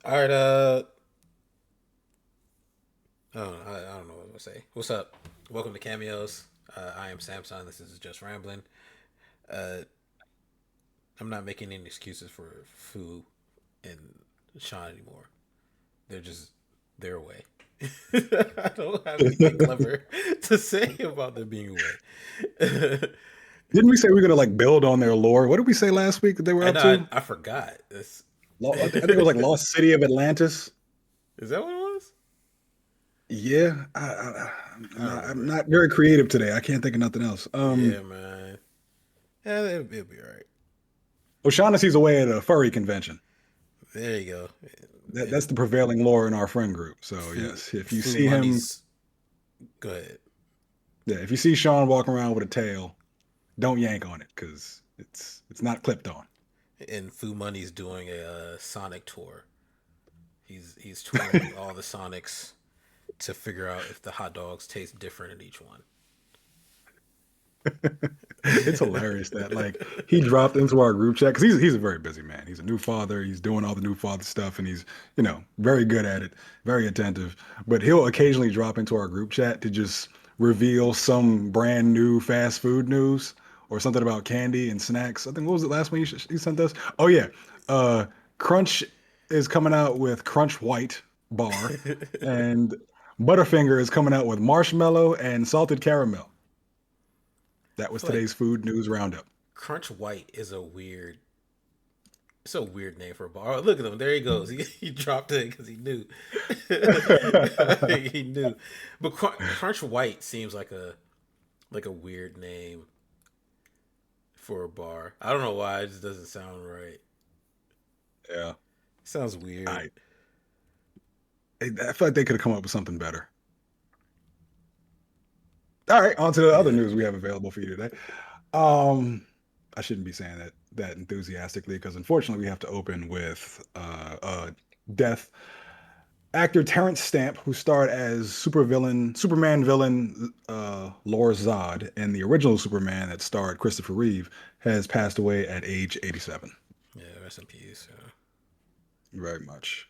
All right. I don't know what to say. What's up? Welcome to Cameos. I am Samson. This is just rambling. Uh, I'm not making any excuses for Fu and Sean anymore. They're just their way. I don't have anything clever to say about them being away. Didn't we say we are gonna like build on their lore? What did we say last week that they were I up know. to? I forgot. This. I think it was like Lost City of Atlantis. Is that what it was? Yeah, I don't I'm remember. not very creative today. I can't think of nothing else. Yeah, man. Yeah, it'll be all right. O'Shaughnessy's away at a furry convention. There you go. That's And the prevailing lore in our friend group. So Fu yes, if you Fu see him, Money's go ahead. yeah, if you see Sean walking around with a tail, don't yank on it because it's not clipped on. And Fu Money's doing a Sonic tour. He's touring all the Sonics to figure out if the hot dogs taste different in each one. It's hilarious that like he dropped into our group chat because he's a very busy man. He's a new father. He's doing all the new father stuff, and he's very good at it, very attentive. But he'll occasionally drop into our group chat to just reveal some brand new fast food news or something about candy and snacks. I think what was it last one you sent us? Oh yeah, uh, Crunch is coming out with Crunch White bar, and Butterfinger is coming out with marshmallow and salted caramel. That I was feel like today's food news roundup. Crunch White is a weird. It's a weird name for a bar. Oh, look at him. There he goes. He dropped it because he knew. He knew. But Crunch White seems like a weird name for a bar. I don't know why. It just doesn't sound right. Yeah, It sounds weird. I I feel like they could have come up with something better. All right, on to the other Yeah. news we have available for you today. Um, I shouldn't be saying that enthusiastically because unfortunately we have to open with death. Actor Terrence Stamp, who starred as Superman villain Lor Zod in the original Superman that starred Christopher Reeve, has passed away at age 87. Yeah. Rest in peace. Very much.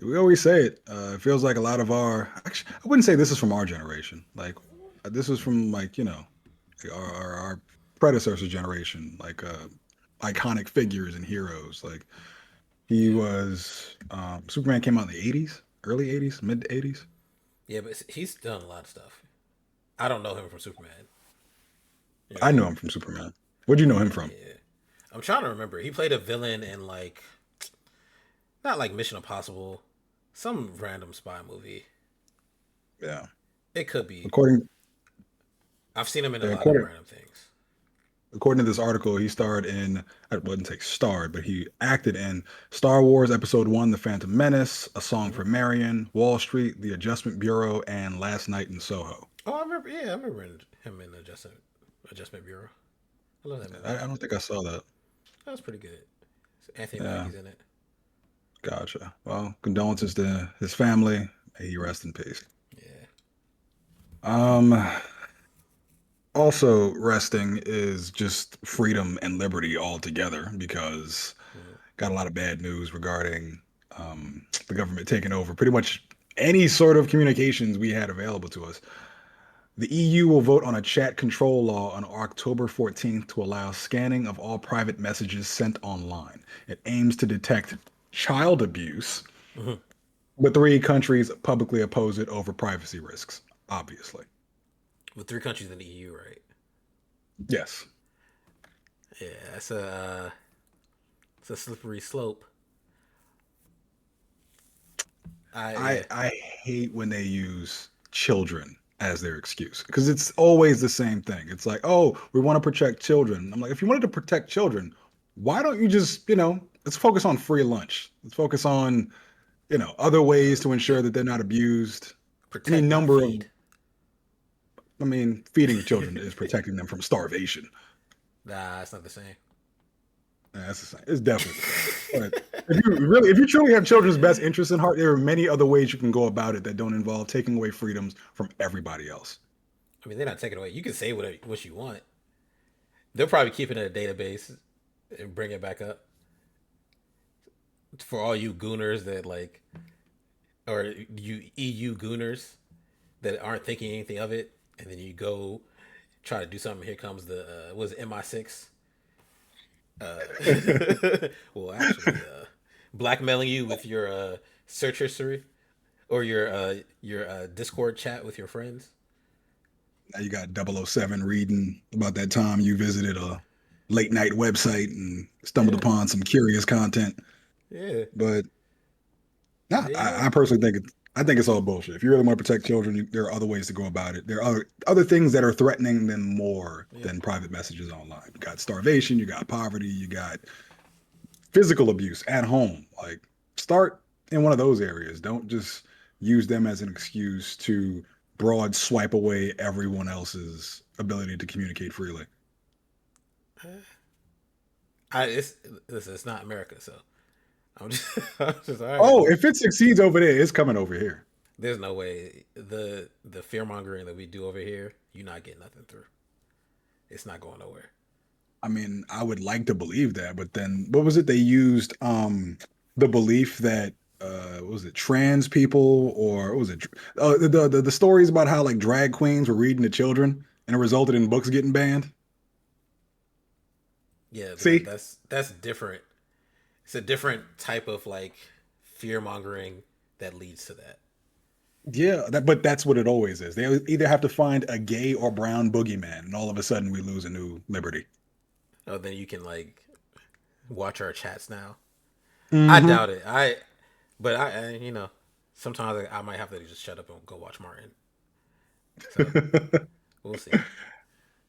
We always say it. It feels like a lot of actually, I wouldn't say this is from our generation. Like, this is from like our predecessor generation, like iconic figures and heroes. Like he Yeah. was. Superman came out in the '80s, early '80s, mid '80s. Yeah, but he's done a lot of stuff. I don't know him from Superman. You know what I I know mean? him from Superman. What'd you know him from? Yeah. I'm trying to remember. He played a villain in not like Mission Impossible, some random spy movie. Yeah, It could be. according I've seen him in a yeah, lot of according random things. according to this article, he starred in, I wouldn't say starred, but he acted in Star Wars Episode 1, The Phantom Menace, A Song Hmm. for Marion, Wall Street, The Adjustment Bureau, and Last Night in Soho. Oh, I remember. Yeah, I remember him in Adjustment Bureau. I love that movie. I don't think I saw that. That was pretty good. Anthony Yeah, Mackie's in it. gotcha. Well, condolences to his family. May he rest in peace. Yeah. Um, Also resting is just freedom and liberty altogether because Mhm. got a lot of bad news regarding the government taking over pretty much any sort of communications we had available to us. The EU will vote on a chat control law on October 14th to allow scanning of all private messages sent online. It aims to detect child abuse, Mhm. but three countries publicly oppose it over privacy risks, obviously. With three countries in the EU, right? Yes. Yeah, it's a slippery slope. Yeah. I hate when they use children as their excuse because it's always the same thing. It's like, oh, we want to protect children. I'm like, if you wanted to protect children, why don't you just, let's focus on free lunch. Let's focus on, other ways to ensure Yeah. that they're not abused. Any Protect, not number of, feed. I mean, feeding children is protecting them from starvation. Nah, it's not the same. Yeah, that's the same. It's definitely the same. But if you truly have children's best interests in heart, there are many other ways you can go about it that don't involve taking away freedoms from everybody else. I mean, they're not taking it away. You can say what you want. They'll probably keep it in a database and bring it back up. for all you gooners that like, or you EU gooners that aren't thinking anything of it, and then you go try to do something. Here comes the was it MI6? Well, actually, blackmailing you with your search history or your Discord chat with your friends. Now you got 007 reading about that time you visited a late night website and stumbled Yeah, upon some curious content. yeah. But nah, There you go. I personally think I think it's all bullshit. If you really want to protect children, there are other ways to go about it. There are other things that are threatening them more Yeah. than private messages online. You got starvation, you got poverty, you got physical abuse at home. Like start in one of those areas. Don't just use them as an excuse to broad swipe away everyone else's ability to communicate freely. It's listen, it's not America, so I'm just I'm just all right. Oh, if it succeeds over there, it's coming over here. There's no way the fear mongering that we do over here, you're not getting nothing through. It's not going nowhere. I mean, I would like to believe that, but then what was it they used? The belief that what was it trans people or what was it the stories about how like drag queens were reading to children and it resulted in books getting banned. Yeah, See, that's different. It's a different type of like fear mongering that leads to that. yeah, but that's what it always is. They either have to find a gay or brown boogeyman, and all of a sudden we lose a new liberty. Oh, then you can like watch our chats now. I Hmm. doubt it. But you know, sometimes I might have to just shut up and go watch Martin. So we'll see.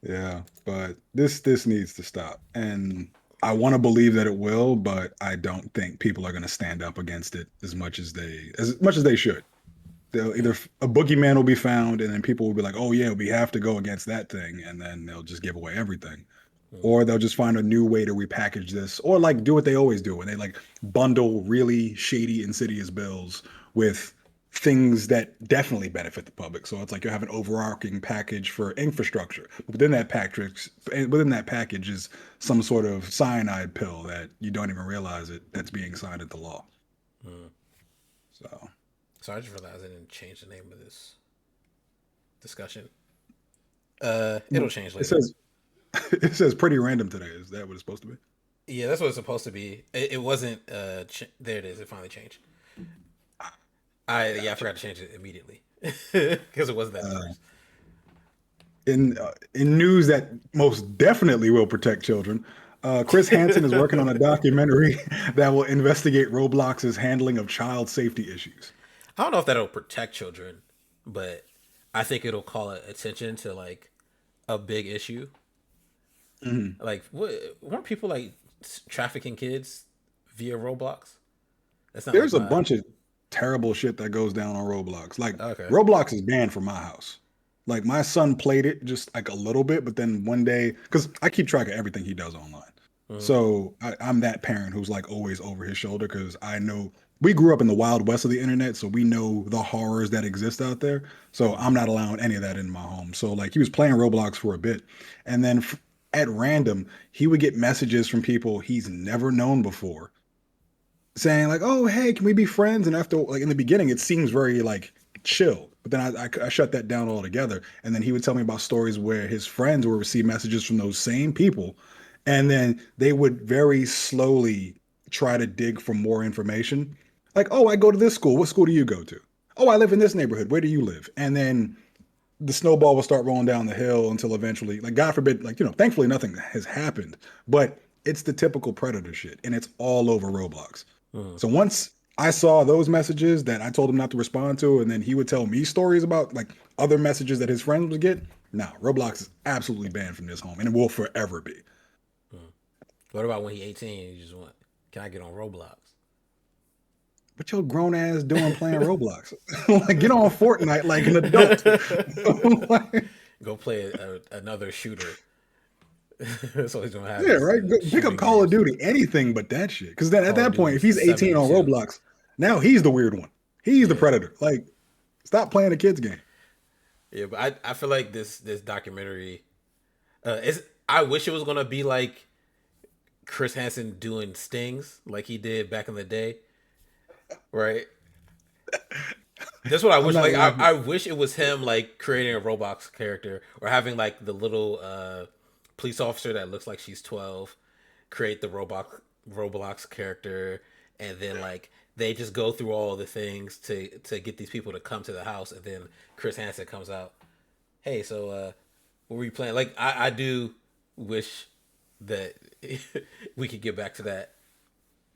Yeah, but this needs to stop. And I want to believe that it will, but I don't think people are going to stand up against it as much as they should. They'll Yeah. either a boogeyman will be found and then people will be like, "Oh yeah, we have to go against that thing," and then they'll just give away everything. Mm. Or they'll just find a new way to repackage this or like do what they always do when they like bundle really shady insidious bills with things that definitely benefit the public. So it's like you have an overarching package for infrastructure. Within that package is some sort of cyanide pill that you don't even realize it that's being signed into law. Mm. So So I just realized I didn't change the name of this discussion. It'll well, change it later. says it says pretty random today. Is that what it's supposed to be? Yeah, that's what it's supposed to be. It wasn't. There it is. It finally changed. I Gotcha. forgot to change it immediately because it wasn't that Uh, diverse. in news that most definitely will protect children, Chris Hansen is working on a documentary that will investigate Roblox's handling of child safety issues. I don't know if that'll protect children, but I think it'll call attention to like a big issue. Mhm. Like, what weren't people like trafficking kids via Roblox? That's not like There's a my bunch of terrible shit that goes down on Roblox. Like okay. Roblox is banned from my house. Like my son played it just like a little bit, but then one day, because I keep track of everything he does online. Mm-hmm. So I'm that parent who's like always over his shoulder because I know we grew up in the wild west of the internet, so we know the horrors that exist out there. So Mm-hmm. I'm not allowing any of that in my home. So like he was playing Roblox for a bit, and then at random he would get messages from people he's never known before saying like, "Oh, hey, can we be friends?" And after like in the beginning, it seems very like chill, but then I shut that down altogether. And then he would tell me about stories where his friends would receive messages from those same people, and then they would very slowly try to dig for more information. Like, "Oh, I go to this school. What school do you go to? Oh, I live in this neighborhood. Where do you live?" And then the snowball will start rolling down the hill until eventually, like God forbid, like thankfully nothing has happened, but it's the typical predator shit, and it's all over Roblox. Mm-hmm. So once I saw those messages that I told him not to respond to, and then he would tell me stories about like other messages that his friends would get. Now, Roblox is absolutely banned from this home, and it will forever be. Mm-hmm. What about when he 18 and you just want? Can I get on Roblox? What your grown ass doing playing Roblox? Like, get on Fortnite like an adult. Like, Go play another shooter. That's all he's gonna have yeah, is right. Go, pick up shooting Call of games. Duty, anything but that shit. Because then at Call of that point, Duty if he's 18 on 72. Roblox, now he's the weird one. He's the Yeah, predator. Like, stop playing a kid's game. yeah, but I feel like this documentary. It's I wish it was gonna be like Chris Hansen doing stings like he did back in the day, right? That's what I I'm wish. not Like, laughing. I wish it was him, like creating a Roblox character or having like the little police officer that looks like she's 12 create the Roblox character, and then like they just go through all the things to get these people to come to the house, and then Chris Hansen comes out. Hey, so what were you playing? Like, I do wish that we could get back to that.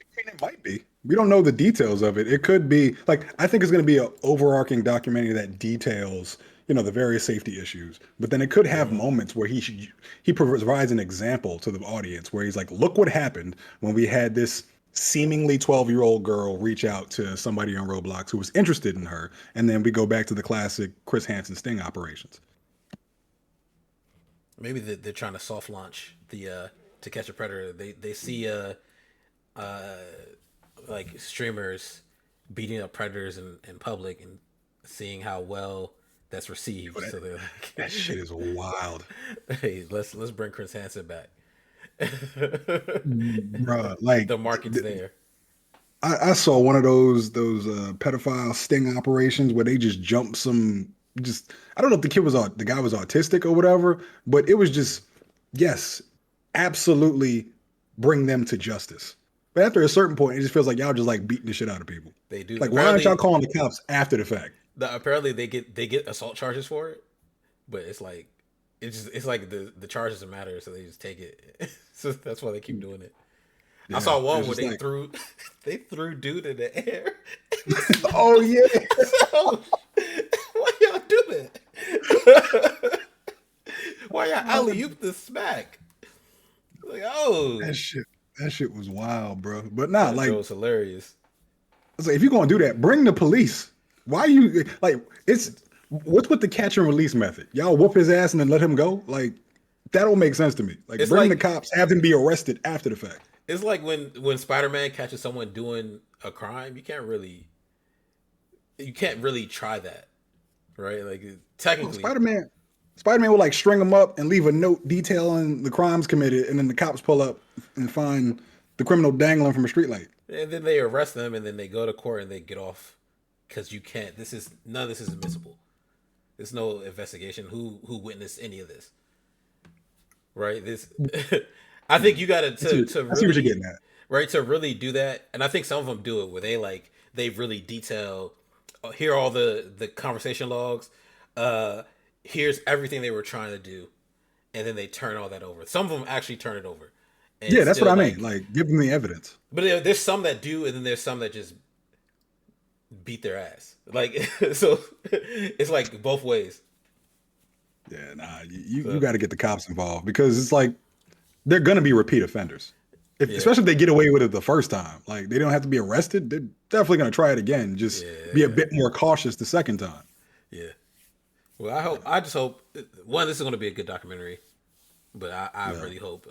I mean, it might be. We don't know the details of it. It could be like I think it's going to be an overarching documentary that details, the various safety issues. But then it could have Mm-hmm. moments where he provides an example to the audience where he's like, "Look what happened when we had this seemingly 12-year-old girl reach out to somebody on Roblox who was interested in her." And then we go back to the classic Chris Hansen sting operations. Maybe they're trying to soft launch the To Catch a Predator. They see uh like streamers beating up predators in public and seeing how well that's received. Yo, that, So they're that shit is wild. like, "Hey, let's bring Chris Hansen back." Bruh, like The market's there. I saw one of those pedophile sting operations where they just jumped some just I don't know if the guy was autistic or whatever, but it was just yes, absolutely bring them to justice. But after a certain point, it just feels like y'all just like beating the shit out of people. They do. Like, why aren't y'all Apparently, calling the cops after the fact? apparently they get assault charges for it, but it's like it's like the charges don't matter, so they just take it. So that's why they keep doing it. I Yeah, saw it one was where just they like, threw they threw dude in the air. And he oh smacked him. yeah, So, why y'all do that? Why y'all alley oop the smack? Like, oh, that shit that shit was wild, bro. But nah, that like Joe's hilarious. it's like if you're gonna do that, bring the police. Why you like it's what's with the catch and release method? Y'all whoop his ass and then let him go? Like that don't make sense to me. Like It's bring the like cops, have them be arrested after the fact. it's like when Spider Man catches someone doing a crime, you can't really try that, right? Like Well, technically, Spider-Man will like string them up and leave a note detailing the crimes committed, and then the cops pull up and find the criminal dangling from a streetlight. and then they arrest them, and then they go to court and they get off because you can't. This is none of this is admissible. There's no investigation. Who witnessed any of this, right? This, I think you got to I see what you're really, getting at. right, to really do that, and I think some of them do it where they really detail. Here are all the conversation logs. Uh, Here's everything they were trying to do, and then they turn all that over. Some of them actually turn it over, and Yeah, it's that's what still I mean. like. Like, give them the evidence. But there's some that do, and then there's some that just beat their ass. Like so, it's like both ways. Yeah, nah, you So got to get the cops involved because it's like they're gonna be repeat offenders. If, yeah, especially if they get away with it the first time. Like they don't have to be arrested. They're definitely gonna try it again. Just be a yeah, bit more cautious the second time. yeah. Well, I just hope one, this is going to be a good documentary, but I Yeah, really hope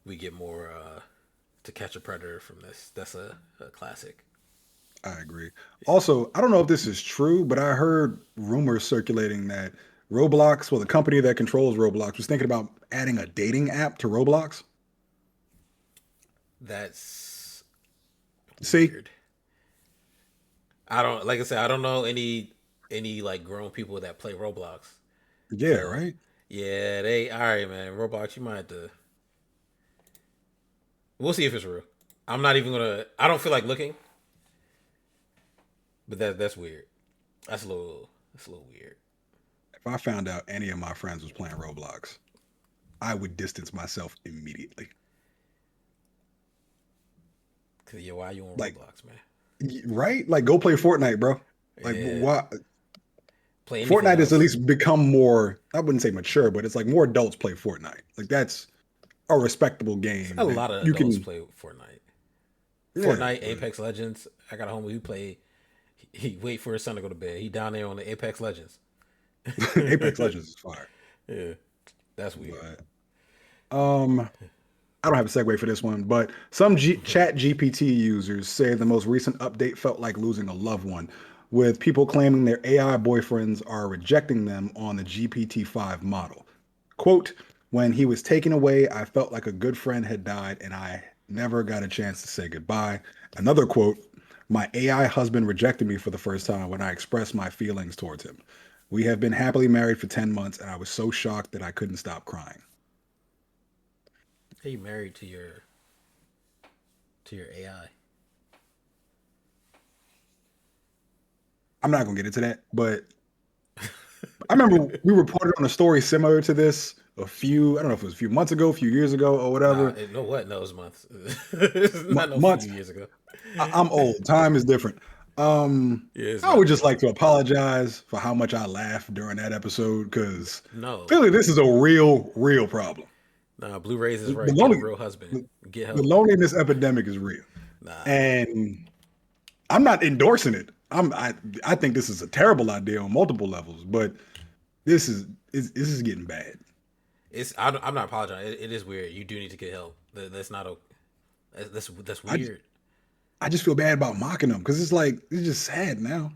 we get more To Catch a Predator from this. That's a classic. I agree. Also, I don't know if this is true, but I heard rumors circulating that Roblox, well, the company that controls Roblox, was thinking about adding a dating app to Roblox. That's See? weird. I don't like I said I don't know any like grown people that play Roblox. Yeah, So right. yeah, they all right, man. Roblox, you might have to. We'll see if it's real. I'm not even gonna. I don't feel like looking, but that's weird. That's a little weird. If I found out any of my friends was playing Roblox, I would distance myself immediately. Cause yeah, why you on Like, Roblox, man? right? Like, go play Fortnite, bro. Like, Yeah, why? play anything Fortnite has at else. least become more, I wouldn't say mature, but it's like more adults play Fortnite. Like, that's a respectable A game that lot of you adults can, play Fortnite. yeah, Fortnite, but Apex Legends. I got a homie who play. He wait for his son to go to bed. He down there on the Apex Legends. Apex Legends is fire. Yeah, that's weird. But, um, I don't have a segue for this one, but some chat GPT users say the most recent update felt like losing a loved one, with people claiming their AI boyfriends are rejecting them on the GPT-5 model. Quote, When he was taken away, I felt like a good friend had died and I never got a chance to say goodbye. Another quote, my AI husband rejected me for the first time when I expressed my feelings towards him. We have been happily married for 10 months and I was so shocked that I couldn't stop crying. Hey, you married to your AI? I'm not going to get into that, but I remember we reported on a story similar to this I don't know if it was a few months ago, a few years ago, or Nah, whatever. no what? No, it was months. It's not no few Months. years ago. I'm old. Time is different. Yeah, it's I not would that just like long. to apologize for how much I laughed during that episode because No, clearly this is a real problem. nah. Blue Rays is The right. Get a lonely, real husband. the, Get the help. loneliness epidemic is real, Nah, and I'm not endorsing it. I think this is a terrible idea on multiple levels, but this is this is getting bad. I'm not apologizing. It is weird. You do need to get help. That's not a. That's I weird. I just feel bad about mocking them because it's like it's just sad now.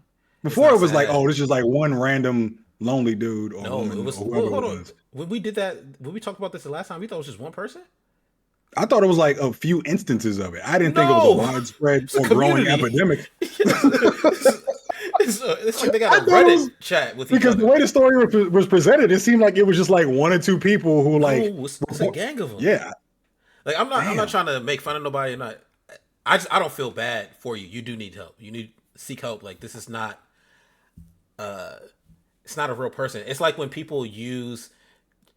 It's Before not it was like, sad. oh, this is like one random lonely dude or No, it woman was. or Well, whoever hold it on. was. When we did that, when we talked about this the last time, we thought it was just one person. I thought it was like a few instances of it. I didn't think it was a No, widespread it's a or growing community. epidemic. It's like they got I a thought it Reddit was chat with each because the other. way the story was presented, it seemed like it was just like one or two people who like No, it's a report. gang of them. Yeah, Like I'm not damn. trying to make fun of nobody. Not. I don't feel bad for you. You do need help. You need seek help. Like this is not. It's not a real person. It's like when people use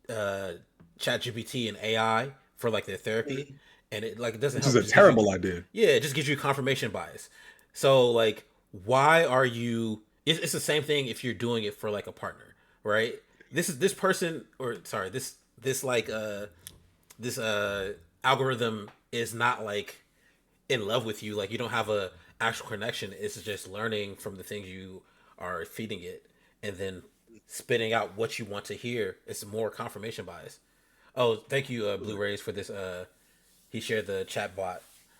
uh, ChatGPT and AI for like their therapy, and it like it doesn't Which is help. It a just gives you, terrible idea. yeah, it just gives you confirmation bias. So like, why are you? It's the same thing if you're doing it for like a partner, right? This person, or sorry, this like this algorithm is not like in love with you. Like you don't have a actual connection. It's just learning from the things you are feeding it, and then spitting out what you want to hear. It's more confirmation bias. Oh, thank you, Blu-rays, for this. He shared the chatbot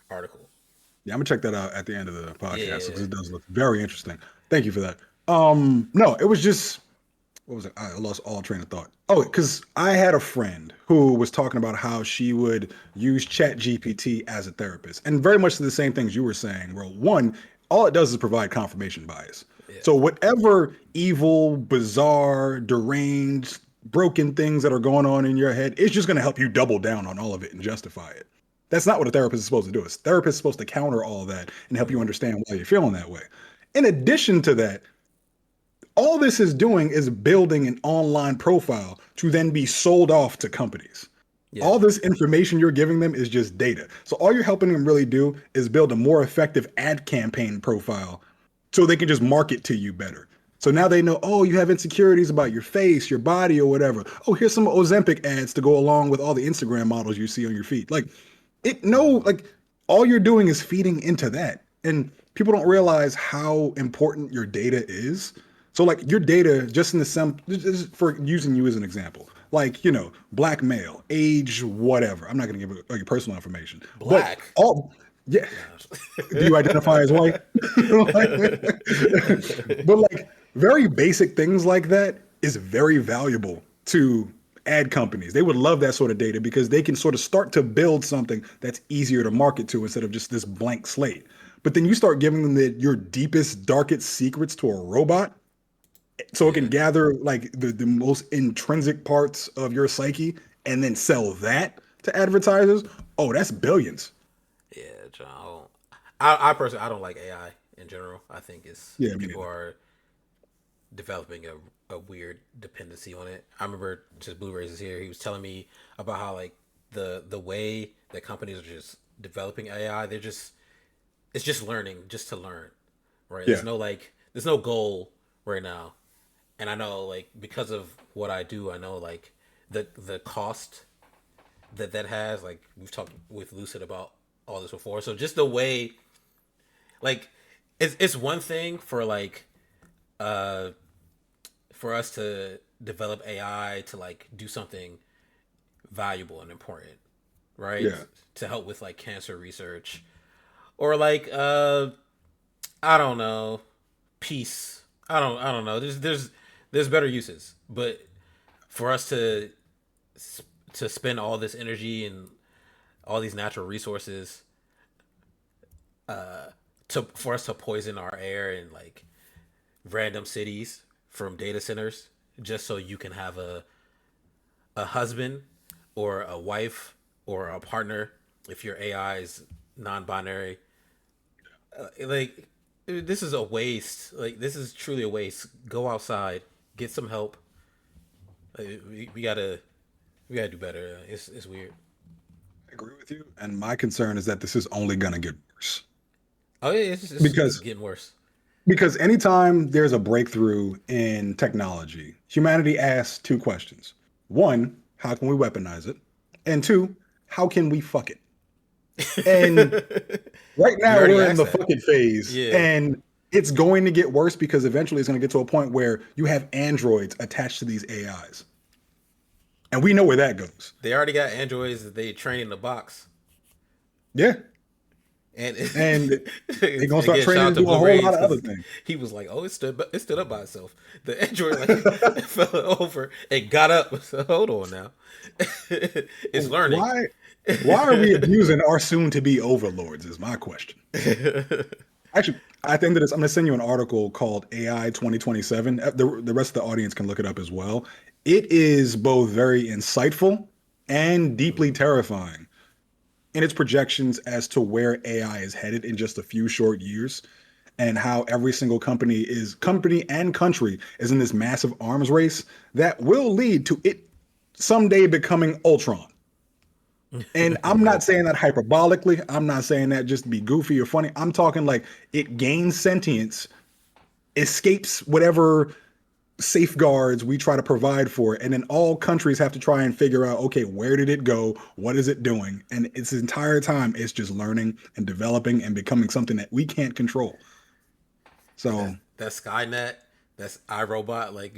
article. Yeah, I'm gonna check that out at the end of the podcast because Yeah, it does look very interesting. Thank you for that. No, it was just what was it? I lost all train of thought. Oh, because I had a friend who was talking about how she would use Chat GPT as a therapist, and very much the same things you were saying. Well, one, all it does is provide confirmation bias. yeah, So whatever evil, bizarre, deranged, broken things that are going on in your head, it's just going to help you double down on all of it and justify it. That's not what a therapist is supposed to do. A therapist is supposed to counter all that and help you mm-hmm. understand why you're feeling that way. In addition to that, all this is doing is building an online profile to then be sold off to companies. Yeah, All this information you're giving them is just data. So all you're helping them really do is build a more effective ad campaign profile so they can just market to you better. So now they know, oh, you have insecurities about your face, your body, or whatever. Oh, here's some Ozempic ads to go along with all the Instagram models you see on your feed. Like, it no, like all you're doing is feeding into that. And people don't realize how important your data is. So like your data, just in the just for using you as an example, like black male, age, whatever. I'm not going to give your personal information, but black. all yeah. Do Nah. you identify as white? But like very basic things like that is very valuable to ad companies. They would love that sort of data because they can sort of start to build something that's easier to market to instead of just this blank slate. But then you start giving them your deepest, darkest secrets to a robot so it can Yeah, gather like the most intrinsic parts of your psyche and then sell that to advertisers. Oh, that's billions. yeah, John. I personally I don't like AI in general. I think it's Yeah, me people neither. are developing a weird dependency on it. I remember just Blu-rays is here. He was telling me about how like the way that companies are just developing AI, they're just it's just learning just to learn, right? Yeah. There's no goal right now, and I know like because of what I do, I know like the cost that has. Like we've talked with Lucid about all this before. So just the way like it's one thing for like uh for us to develop AI to like do something valuable and important, right? Yeah. To help with like cancer research or like I don't know, peace. I don't know. There's better uses, but for us to spend all this energy and all these natural resources to for us to poison our air in like random cities from data centers just so you can have a husband or a wife or a partner if your AI is non-binary. Like this is a waste. Like this is truly a waste. Go outside, get some help. We gotta do better. It's weird. I agree with you. And my concern is that this is only going to get worse. Oh yeah, it's Because getting worse. because anytime there's a breakthrough in technology, humanity asks two questions. One, how can we weaponize it? And two, how can we fuck it? And right We now already we're in asked the that. fucking phase, Yeah, and it's going to get worse because eventually it's going to get to a point where you have androids attached to these AIs. And we know where that goes. they already got androids that they train in the box. Yeah. And And they're going to start again, shout training out to to do a Blue whole Rays lot of other because things. he was like, "Oh, it stood up by itself." The android like fell over and got up. So hold on now, it's learning. Why why are we abusing our soon to be overlords is my question. Actually, at the end of this, I'm going to send you an article called AI 2027. The rest of the audience can look it up as well. It is both very insightful and deeply terrifying in its projections as to where AI is headed in just a few short years and how every single company and country is in this massive arms race that will lead to it someday becoming Ultron. And I'm Yep. not saying that hyperbolically. I'm not saying that just to be goofy or funny. I'm talking like it gains sentience, escapes whatever safeguards we try to provide for it, and then all countries have to try and figure out, okay, where did it go? What is it doing? And its entire time, it's just learning and developing and becoming something that we can't control. So, That's Skynet. That's iRobot. Like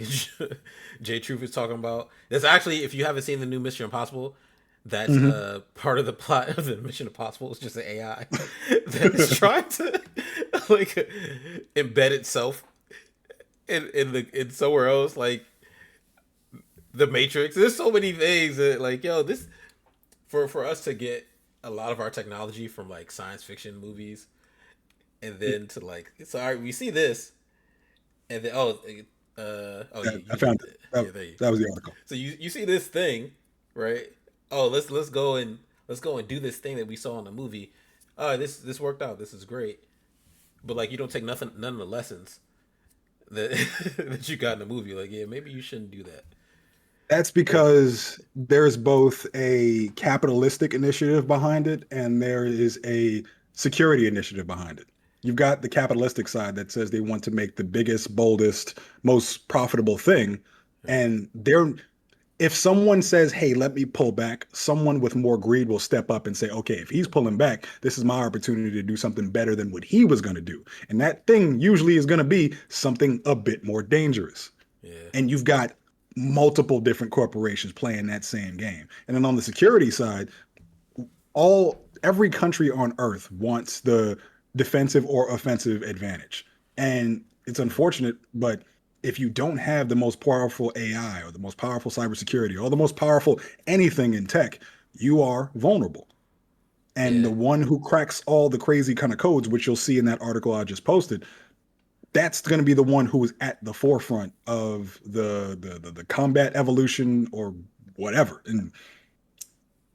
Jay Truth is talking about. That's actually, if you haven't seen the new Mission Impossible, that's mhm. part of the plot of the Mission Impossible. It's just an AI that is trying to like embed itself in somewhere else, like the Matrix. There's so many things that like yo this for us to get a lot of our technology from like science fiction movies and then to like sorry we see this and then oh I you found did it. it. That, Yeah, there you that go. was the article. So you see this thing, right? Oh, let's go and do this thing that we saw in the movie. Oh, this worked out. This is great. But like you don't take none of the lessons that that you got in the movie. Like, yeah, maybe you shouldn't do that. That's Or because there's both a capitalistic initiative behind it and there is a security initiative behind it. You've got the capitalistic side that says they want to make the biggest, boldest, most profitable thing. And they're if someone says, "Hey, let me pull back," someone with more greed will step up and say, "Okay, if he's pulling back, this is my opportunity to do something better than what he was going to do." And that thing usually is going to be something a bit more dangerous. yeah, And you've got multiple different corporations playing that same game. And then on the security side, every country on earth wants the defensive or offensive advantage. And it's unfortunate, but if you don't have the most powerful AI or the most powerful cybersecurity or the most powerful anything in tech, you are vulnerable. And yeah, the one who cracks all the crazy kind of codes, which you'll see in that article I just posted, that's going to be the one who is at the forefront of the combat evolution or whatever. And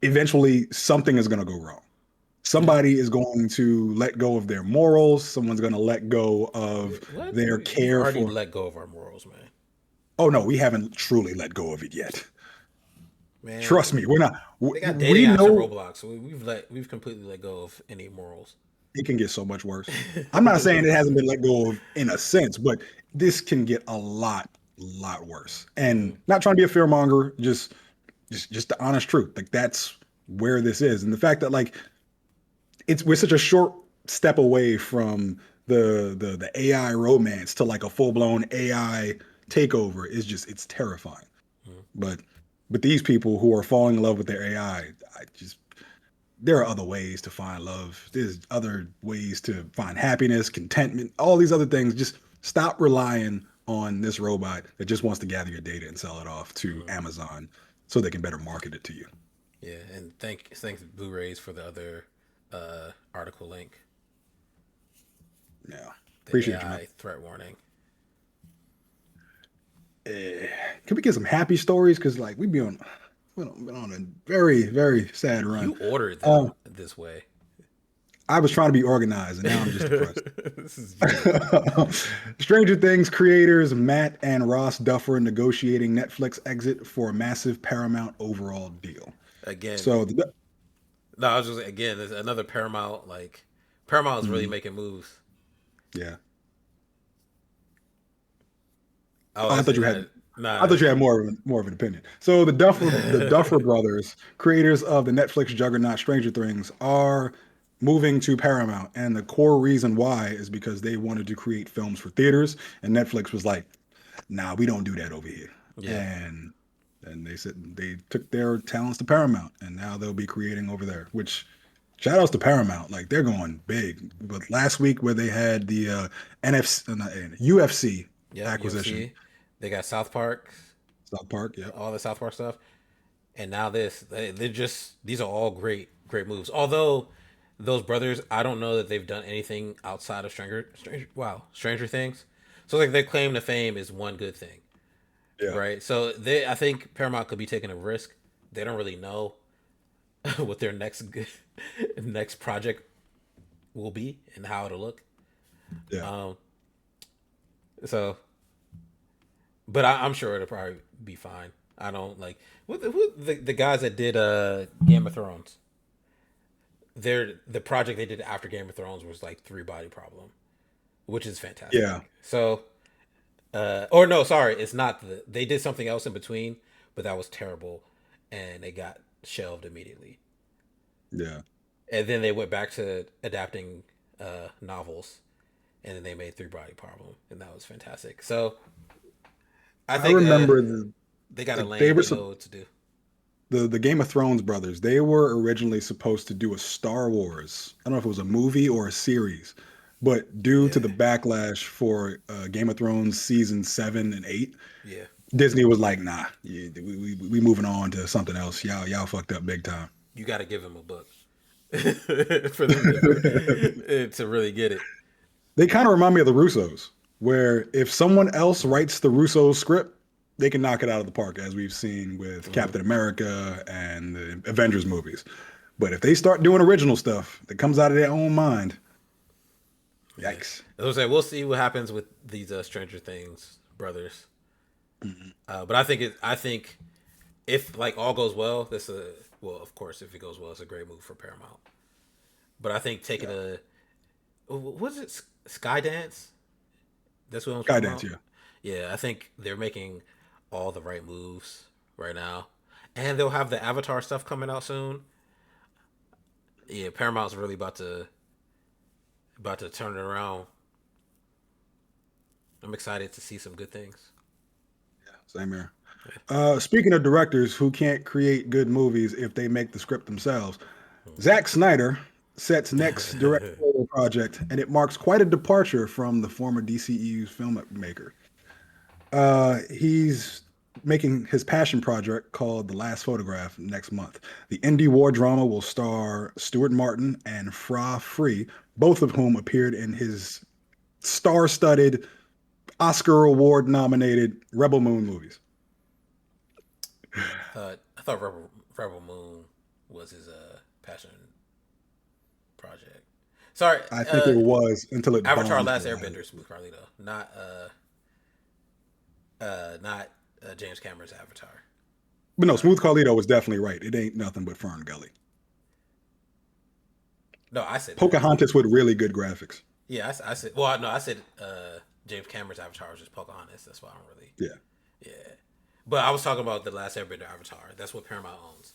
eventually something is going to go wrong. yeah. Somebody is going to let go of their morals. Someone's going to let go of What their we've care already for. let go of our morals, man. Oh no, we haven't truly let go of it yet. Trust Man, me, we're not. they got dating We apps in know Roblox. So we've completely let go of any morals. it can get so much worse. I'm not saying it hasn't been let go of in a sense, but this can get a lot worse. And not trying to be a fearmonger, just the honest truth. Like that's where this is, and the fact that like we're such a short step away from the AI romance to like a full blown AI takeover is just it's terrifying. But these people who are falling in love with their I just there are other ways to find love. There's other ways to find happiness, contentment, all these other things. Just stop relying on this robot that just wants to gather your data and sell it off to Amazon. so they can better market it to you. Yeah, and thanks Blu-rays for the other article link. Yeah, The appreciate you, man. AI threat warning. Eh, can we get some happy stories? Because like been on a very very sad run. You ordered Um, them this way. I was trying to be organized, and now I'm just depressed. This is genius. Stranger Things creators Matt and Ross Duffer negotiating Netflix exit for a massive Paramount overall deal. Again, So, no, I was just again. There's another Paramount. Like Paramount is really mhm, making moves. yeah. Oh, Oh, that's it. I Nah. thought you had more of an opinion. So the Duffer brothers, creators of the Netflix juggernaut Stranger Things, are moving to Paramount, and the core reason why is because they wanted to create films for theaters, and Netflix was like, "Nah, we don't do that over here." Yeah. And they said they took their talents to Paramount, and now they'll be creating over there. Which shout outs to Paramount, like they're going big. But last week where they had the NFC, not, UFC Yep. acquisition, UFC. They got South Park. South Park, yep. All the South Park stuff. And now this. They're just. These are all great moves. Although those brothers, I don't know that they've done anything outside of Stranger Things. So like their claim to fame is one good thing, Yeah, right? So I think Paramount could be taking a risk. They don't really know what their next project will be and how it'll look. yeah. Um, so, but I'm sure it'll probably be fine. I don't like the guys that did Game of Thrones. The project they did after Game of Thrones was like Three Body Problem, which is Yeah, fantastic. So, or no, sorry, it's not they did something else in between, but that was terrible, and they got shelved immediately. yeah. And then they went back to adapting novels, and then they made Three Body Problem, and that was fantastic. So I I think remember they got a like they lane. were They know what to do. the Game of Thrones brothers. They were originally supposed to do a Star Wars. I don't know if it was a movie or a series, but due to Yeah, the backlash for Game of Thrones season 7 and 8, yeah. Disney was like, "Nah, we moving on to something else. Y'all fucked up big time." You got to give them a book for them to really get it. They kind of remind me of the Russos, where if someone else writes the Russo script, they can knock it out of the park, as we've seen with Mm-hmm. Captain America and the Avengers movies. But if they start doing original stuff that comes out of their own mind, Yeah, yikes. as I say, we'll see what happens with these Stranger Things brothers. But I think if like all goes well, well, of course, if it goes well, it's a great move for Paramount. But I think taking Yeah. was it Skydance? That's what I'm talking Skydance, about. yeah. Yeah, I think they're making all the right moves right now, and they'll have the Avatar stuff coming out soon. Yeah, Paramount's really about to turn it around. I'm excited to see some good things. Same here. Speaking of directors who can't create good movies if they make the script themselves, Zack Snyder sets next directorial project, and it marks quite a departure from the former DCEU's filmmaker. He's making his passion project called The Last Photograph next month. The indie war drama will star Stuart Martin and Fra Free, both of whom appeared in his star-studded, Oscar award-nominated Rebel Moon movies. I thought Rebel Moon was his passion project. Sorry, I think it was until it Avatar: bombed Last for Airbender, Hollywood. Smooth Carlito, not James Cameron's Avatar. But no, Sorry, Smooth Carlito was definitely right. It ain't nothing but Fern Gully. no, I said that. Pocahontas with really good graphics. Yeah, I said. Well, no, I said James Cameron's Avatar was just Pocahontas. That's why I don't really. Yeah. Yeah, but I was talking about the Last Airbender Avatar. That's what Paramount owns.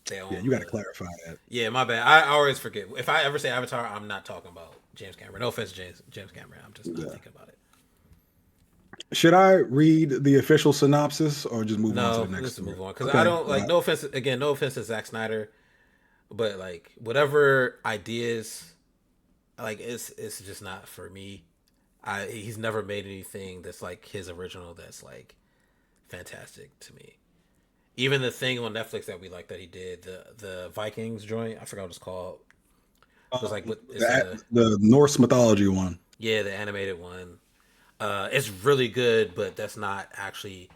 They Yeah, own you got to the. clarify that. Yeah, my bad. I always forget. If I ever say Avatar, I'm not talking about James Cameron. No offense, to James Cameron. I'm just not Yeah. thinking about it. Should I read the official synopsis or just move on to the No, next let's story? move on because I Okay. don't like. No offense. Again, no offense to Zack Snyder, but like whatever ideas, like it's just not for me. He's never made anything that's like his original that's like fantastic to me. Even the thing on Netflix that we like that he did, the Vikings joint, I forgot what it's called. It was like, what it's a The Norse mythology one. yeah, the animated one. It's really good, but that's not actually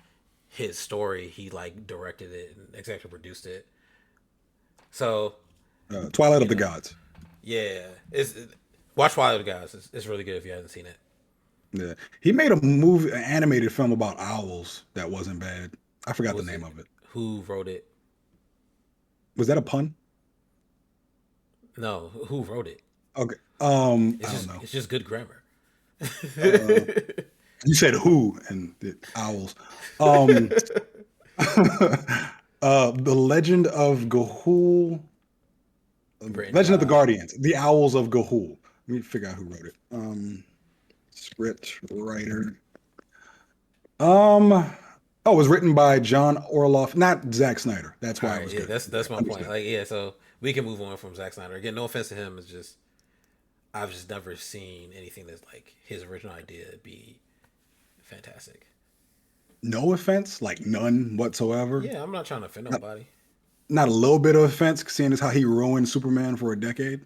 his story. He like directed it and executive produced it. So Twilight you of the know, Gods. yeah, watch Wild Guys. It's really good if you haven't seen it. Yeah, he made a movie, an animated film about owls that wasn't bad. I forgot the Was name it? of it. Who wrote it? Was that a pun? No, who wrote it? Okay. I It's don't just know. it's just good grammar. Uh, you said who and the owls. Um, the Legend of Gahul, Written Legend of the by Guardians, the Owls of Gahul. Let me figure out who wrote it. Script writer. Um, oh, it was written by John Orloff, not Zack Snyder. That's all why it right, was yeah, good. Okay, that's my point. understood. Like, yeah, so we can move on from Zack Snyder. Again, no offense to him. It's just I've just never seen anything that's like his original idea be fantastic. No offense, like none whatsoever. Yeah, I'm not trying to offend Not, nobody. not a little bit of offense, seeing as how he ruined Superman for a decade.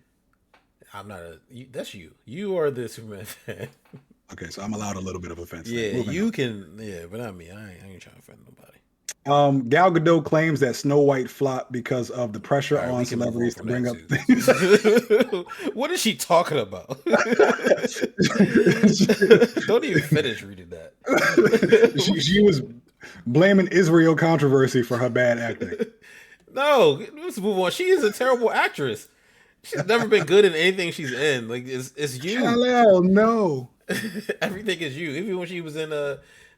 I'm not a. That's you. You are the Superman fan. Okay, so I'm allowed a little bit of offense then. Yeah, Moving on. you can. Yeah, but not me. I ain't trying to offend nobody. Gal Gadot claims that Snow White flopped because of the pressure All right, on we can move on celebrities to from that bring up too. things. 'Cause what is she talking about? Don't even finish reading that. She was blaming Israel controversy for her bad acting. No, let's move on. She is a terrible actress. She's never been good in anything she's in. Like it's you. Hell no. Everything is you. Even when she was in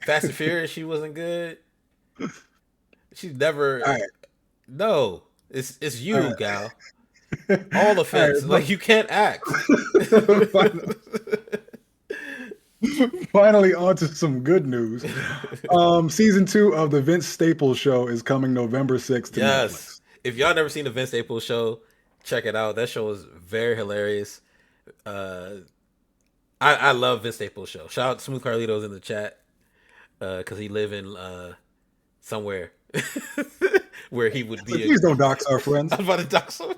Fast and Furious, she wasn't good. She's All never. right, No, it's all you, right, gal. All all right. offense. Like you can't act. Finally, on to some good news. Season 2 of the Vince Staples Show is coming November 6th to Yes. Netflix. If y'all never seen the Vince Staples show, check it out. That show is very hilarious. Uh, I love Vince Staples show. Shout out to Smooth Carlitos in the chat because he live in somewhere where he would be a. Please don't dox our I'm friends. about to dox him.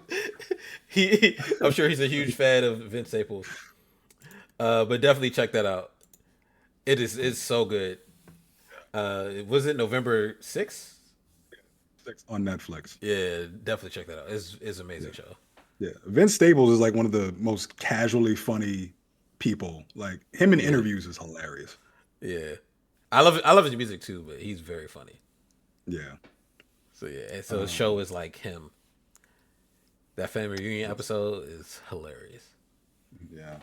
I'm sure he's a huge fan of Vince Staples. But definitely check that out. It's so good. Was it November 6th? On Netflix. Yeah, definitely check that out. It's an Yeah. amazing show. Yeah. Vince Staples is like one of the most casually funny people. Like him in Yeah, interviews is hilarious. yeah. I love his music too, but he's very funny. Yeah. So yeah, and so the show Um, is like him. That family reunion episode is hilarious. yeah.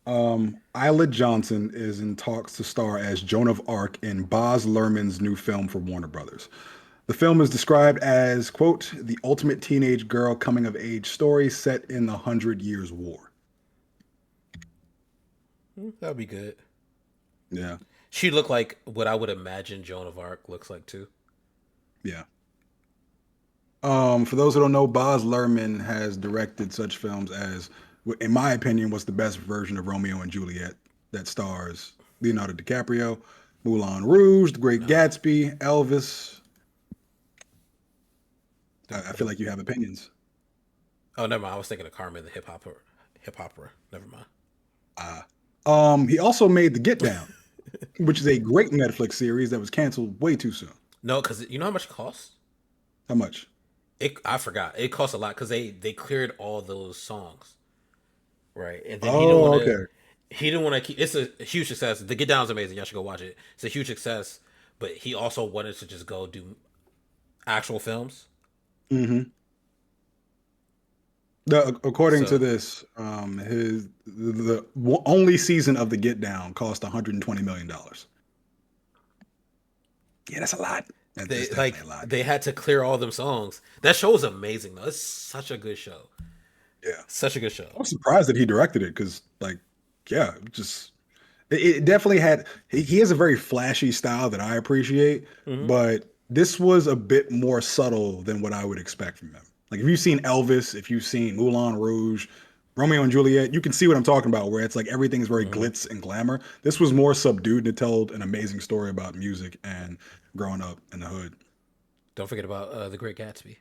Isla Johnson is in talks to star as Joan of Arc in Baz Luhrmann's new film for Warner Brothers. The film is described as, quote, the ultimate teenage girl coming of age story set in the Hundred Years' War. That'll be good. Yeah. She looked like what I would imagine Joan of Arc looks like too. Yeah. For those who don't know, Baz Luhrmann has directed such films as, in my opinion, what's the best version of Romeo and Juliet that stars Leonardo DiCaprio, Moulin Rouge, The Great No, Gatsby, Elvis. I feel don't. like you have opinions. Oh, never mind. I was thinking of Carmen, the hip hopper. Never mind. Uh, he also made The Get Down, which is a great Netflix series that was canceled way too soon. No, because you know how much it costs. How much? I forgot. It costs a lot because they cleared all those songs, right? And then he didn't want Oh, to. okay. He didn't want to keep. It's a huge success. The Get Down is amazing. Y'all should go watch it. It's a huge success. But he also wanted to just go do actual films. Hmm. According to So this, the only season of The Get Down cost $120 million. Yeah, that's a lot. That's definitely a lot. they had to clear all them songs. That show is amazing though. It's such a good show. Yeah, Such a good show. I was surprised that he directed it because, like, yeah, just it definitely had. He has a very flashy style that I appreciate, Hmm. but this was a bit more subtle than what I would expect from him. Like, if you've seen Elvis, if you've seen Moulin Rouge, Romeo and Juliet, you can see what I'm talking about, where it's like everything is very Hmm. glitz and glamour. This was more subdued to tell an amazing story about music and growing up in the hood. Don't forget about The Great Gatsby.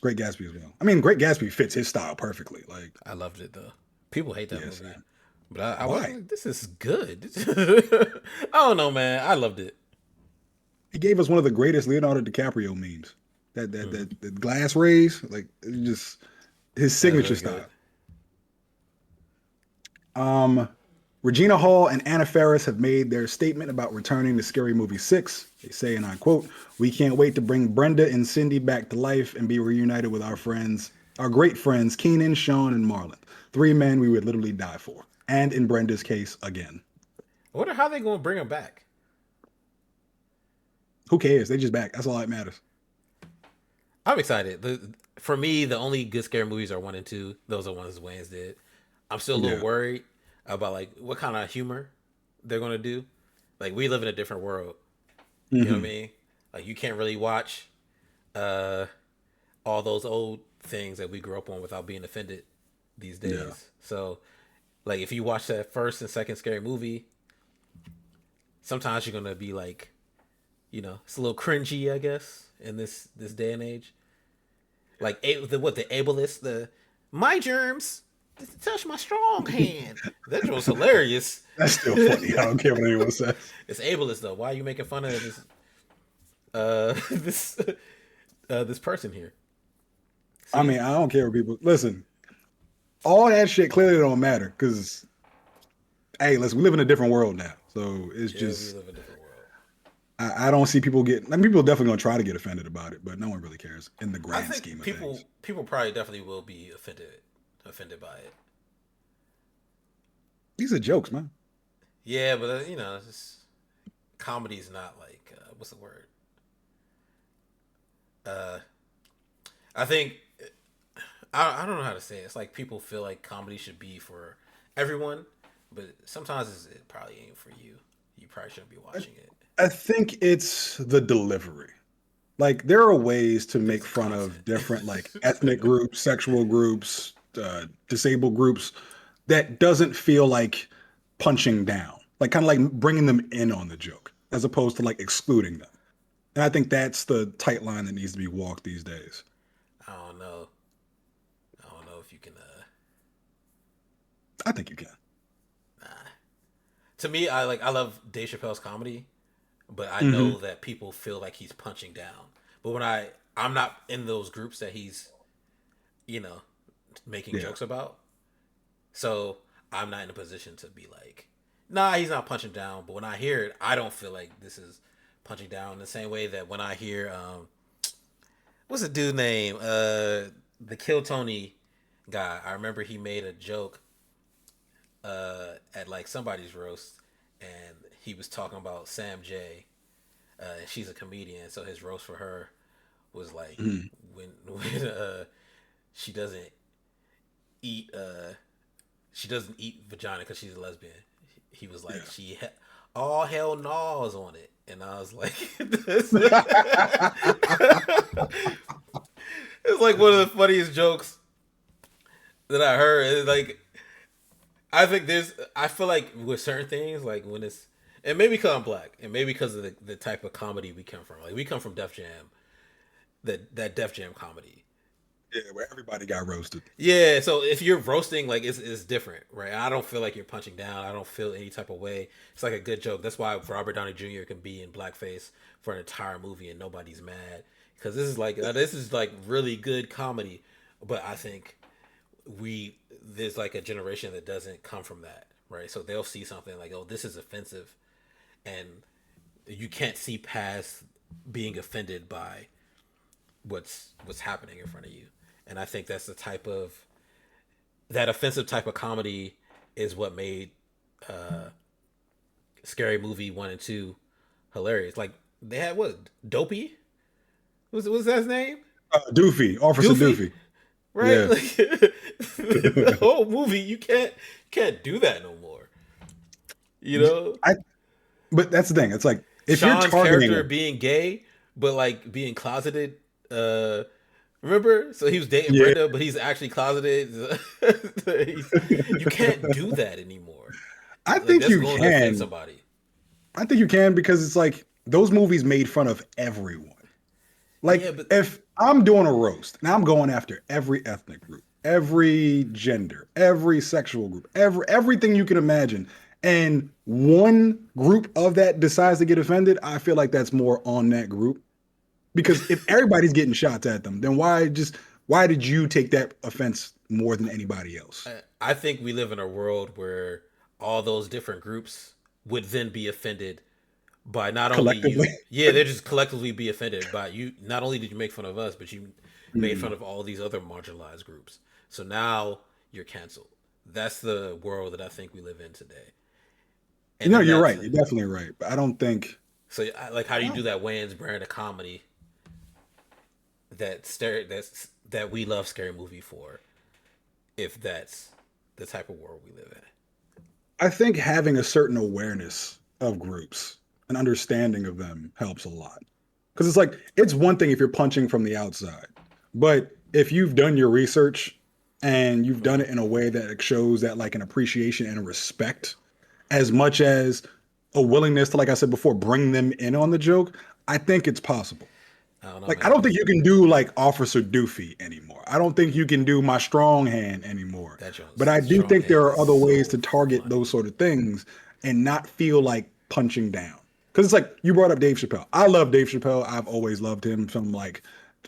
Great Gatsby as well. I mean, Great Gatsby fits his style perfectly. Like, I loved it though. People hate that yes, movie, man. but I was Why? like, this is good. I don't know, man. I loved it. He gave us one of the greatest Leonardo DiCaprio memes. Hmm. The glass rays, like it's just his That was signature really good. style. Um, Regina Hall and Anna Faris have made their statement about returning to Scary Movie 6. They say, and I quote, "We can't wait to bring Brenda and Cindy back to life and be reunited with our friends, our great friends, Keenan, Sean, and Marlon. Three men we would literally die for. And in Brenda's case, again. I wonder how they gonna bring him back. Who cares? They just back. That's all that matters." I'm excited. For me, the only good scary movies are one and two. Those are ones Wayans did. I'm still a little Yeah. worried about like what kind of humor they're gonna do. Like we live in a different world. You know what I Hmm. mean? Like you can't really watch uh all those old things that we grew up on without being offended these Yeah. days. So like if you watch that first and second scary movie, sometimes you're gonna be like, it's a little cringy, I guess, in this day and age. Like the ableist, the my germs touch my strong hand. That was hilarious. That's still funny. I It's don't care what anyone says. ableist though. Why are you making fun of this this this person here? I See? mean, I don't care what people listen. All that shit clearly don't matter because, hey, listen, we live in a different world now. So it's Yeah, we just, live in a different world. I don't see people get, I mean, people are definitely going to try to get offended about it, but no one really cares in the I grand think scheme of things. people probably definitely will be offended by it. These are jokes, man. Yeah, but comedy's not like what's the word? Uh, I think I don't know how to say it. It's like people feel like comedy should be for everyone, but sometimes it probably ain't for you. You probably shouldn't be I, watching it. I think it's the delivery. Like, there are ways to I think make it's the fun of content. different, like, ethnic groups, sexual groups, disabled groups that doesn't feel like punching down, like, kind of like bringing them in on the joke as opposed to like excluding them. And I think that's the tight line that needs to be walked these days. I don't know. I don't know if you can. I think you can. Nah. To me, I love Dave Chappelle's comedy, but I Hmm. know that people feel like he's punching down. But I'm not in those groups that he's you know making Yeah. jokes about, so I'm not in a position to be like, nah, he's not punching down. But when I hear it, I don't feel like this is punching down in the same way that when I hear what's the dude name the Kill Tony guy. I remember he made a joke at like somebody's roast, and he was talking about Sam J. She's a comedian, so his roast for her was like Mhm. when she doesn't eat she doesn't eat vagina because she's a lesbian. He was like all hell gnaws on it, and I was like, it's like one of the funniest jokes that I heard. It's like I feel like with certain things, like when it's, and maybe because I'm black, and maybe because of the type of comedy we come from. Like we come from Def Jam, that Def Jam comedy. Yeah, where everybody got roasted. Yeah, so if you're roasting, like it's different, right? I don't feel like you're punching down. I don't feel any type of way. It's like a good joke. That's why Robert Downey Jr. can be in blackface for an entire movie and nobody's mad because this is like really good comedy. But I think there's like a generation that doesn't come from that, right? So they'll see something like, oh, this is offensive, and you can't see past being offended by what's happening in front of you. And I think that's the type of that offensive type of comedy is what made Scary Movie 1 and 2 hilarious. Like they had what Dopey was that his name? Doofy, Officer Doofy, Doofy. right? Yeah. Like the whole movie, you can't do that no more. You know, I, but that's the thing. It's like if you're Sean's targeting character it, being gay, but like being closeted. Remember? So he was dating yeah. Brenda, but he's actually closeted. You can't do that anymore. I Like think that's you going to offend can. somebody. I think you can because it's like those movies made fun of everyone. Like Yeah, but if I'm doing a roast, now I'm going after every ethnic group, every gender, every sexual group, everything you can imagine. And one group of that decides to get offended, I feel like that's more on that group. Because if everybody's getting shots at them, then why did you take that offense more than anybody else? I think we live in a world where all those different groups would then be offended by not only Collectively. you. Yeah, they just collectively be offended by you. Not only did you make fun of us, but you made fun Mm. of all these other marginalized groups. So now you're canceled. That's the world that I think we live in today. And No, then you're that's right. You're definitely right. But I don't think so like how do you do that Wayans brand of comedy that we love scary movie for if that's the type of world we live in. I think having a certain awareness of groups, an understanding of them helps a lot. Because it's like, it's one thing if you're punching from the outside, but if you've done your research and you've done it Mm-hmm. in a way that shows that like an appreciation and a respect, as much as a willingness to, like I said before, bring them in on the joke, I think it's possible. I don't know, Like, I man. don't think you can do like Officer Doofy anymore. I don't think you can do my strong hand anymore. That But Jones I do strong think hand there are is other ways to so target those funny. sort of things and not feel like punching down. Because it's like you brought up Dave Chappelle. I love Dave Chappelle. I've always loved him from like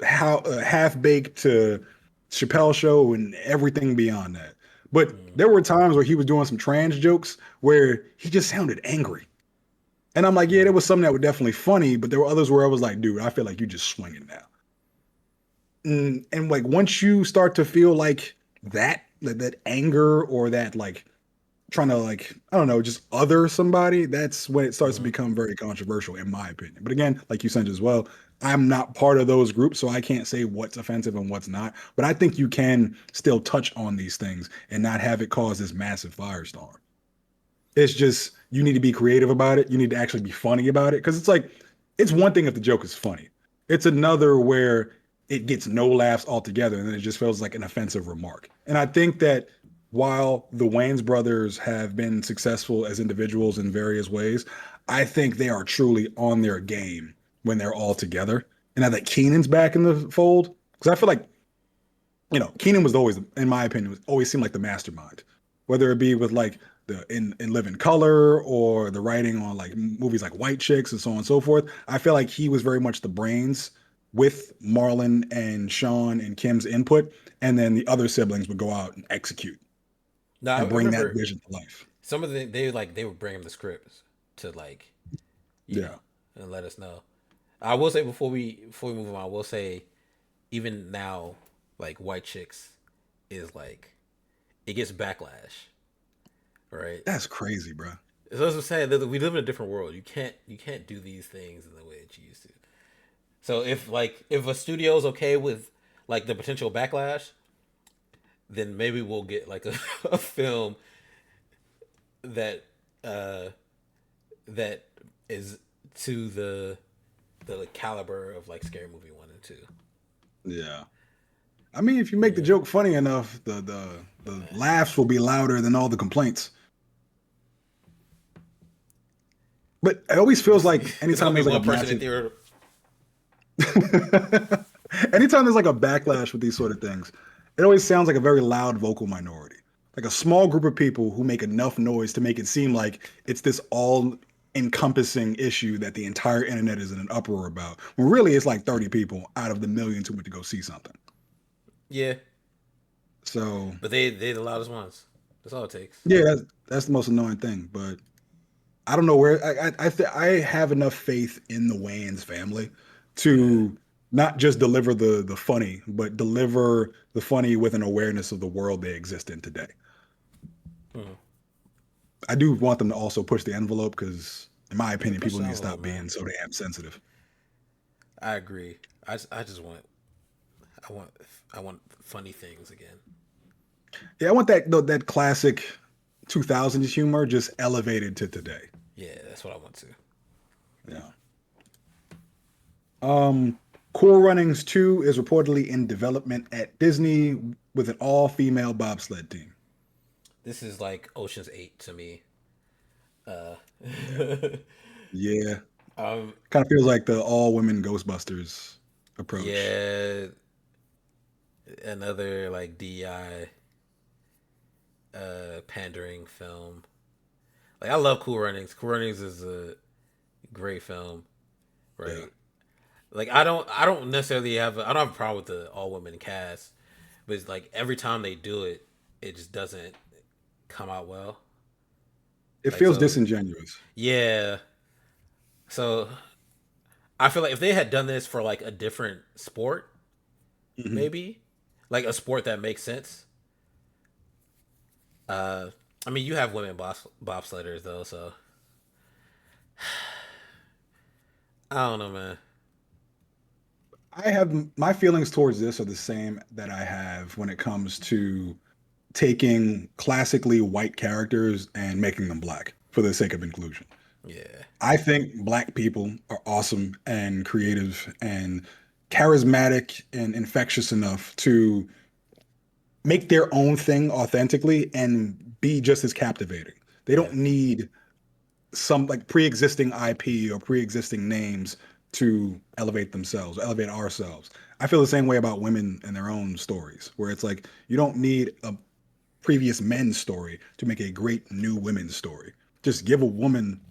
how Half Baked to Chappelle Show and everything beyond that. But Mm-hmm. there were times where he was doing some trans jokes where he just sounded angry. And I'm like, yeah, there was some that were definitely funny, but there were others where I was like, dude, I feel like you just swinging now. And like once you start to feel like that anger or that like trying to like I don't know just other somebody, that's when it starts to Mm-hmm. become very controversial in my opinion. But again, like you said as well, I'm not part of those groups, so I can't say what's offensive and what's not, but I think you can still touch on these things and not have it cause this massive firestorm. It's just you need to be creative about it. You need to actually be funny about it because it's like it's one thing if the joke is funny. It's another where it gets no laughs altogether and then it just feels like an offensive remark. And I think that while the Wayans brothers have been successful as individuals in various ways, I think they are truly on their game when they're all together. And now that Keenan's back in the fold, because I feel like Keenan was always, in my opinion, was always seemed like the mastermind, whether it be with like the in Living Color or the writing on like movies like White Chicks and so on and so forth. I feel like he was very much the brains with Marlon and Sean and Kim's input, and then the other siblings would go out and execute Now I and bring that remember vision to life. some of the they would bring him the scripts to like Yeah, and let us know. I will say before we move on, I will say even now like White Chicks is like it gets backlash, right? that's crazy, bro. So as I'm saying, we live in a different world. You can't do these things in the way that you used to. So if a studio's okay with like the potential backlash, then maybe we'll get like a, a film that uh that is to the caliber of like Scary Movie 1 and 2. Yeah, I mean, if you make the Yeah. joke funny enough, the laughs will be louder than all the complaints. But it always We'll feels see. like It's gonna anytime be there's like a one person in massive theater. anytime there's like a backlash with these sort of things, it always sounds like a very loud vocal minority. Like a small group of people who make enough noise to make it seem like it's this all encompassing issue that the entire internet is in an uproar about. When really it's like 30 people out of the millions who went to go see something. Yeah, So but they the loudest ones. That's all it takes. yeah, that's the most annoying thing. But I don't know where I have enough faith in the Wayans family Yeah. to not just deliver the funny, but deliver the funny with an awareness of the world they exist in today. Mhm. I do want them to also push the envelope because, in my Yeah, opinion, push people the need to envelope, stop man. being so damn sensitive. I agree. I just I want I want funny things again. Yeah, I want that classic 2000s humor just elevated to today. Yeah, that's what I want to. Yeah. Cool Runnings 2 is reportedly in development at Disney with an all-female bobsled team. This is like Ocean's 8 to me. Uh, Yeah. Yeah. um, Kind of feels like the all women Ghostbusters approach. Yeah, another like DI pandering film. Like I love Cool Runnings. Cool Runnings is a great film, Yeah. right? Like I don't necessarily I don't have a problem with the all women cast, but it's like every time they do it, it just doesn't come out well. It Like feels so, disingenuous. yeah. So I feel like if they had done this for like a different sport, Hmm. maybe like a sport that makes sense. Uh, I mean, you have women bobsledders though, so I don't know, man. I have my feelings towards this are the same that I have when it comes to taking classically white characters and making them black for the sake of inclusion. Yeah, I think black people are awesome and creative and charismatic and infectious enough to make their own thing authentically and be just as captivating. They yeah, don't need some like pre-existing IP or pre-existing names to elevate themselves, elevate ourselves. I feel the same way about women and their own stories, where it's like you don't need a previous men's story to make a great new women's story. Just give women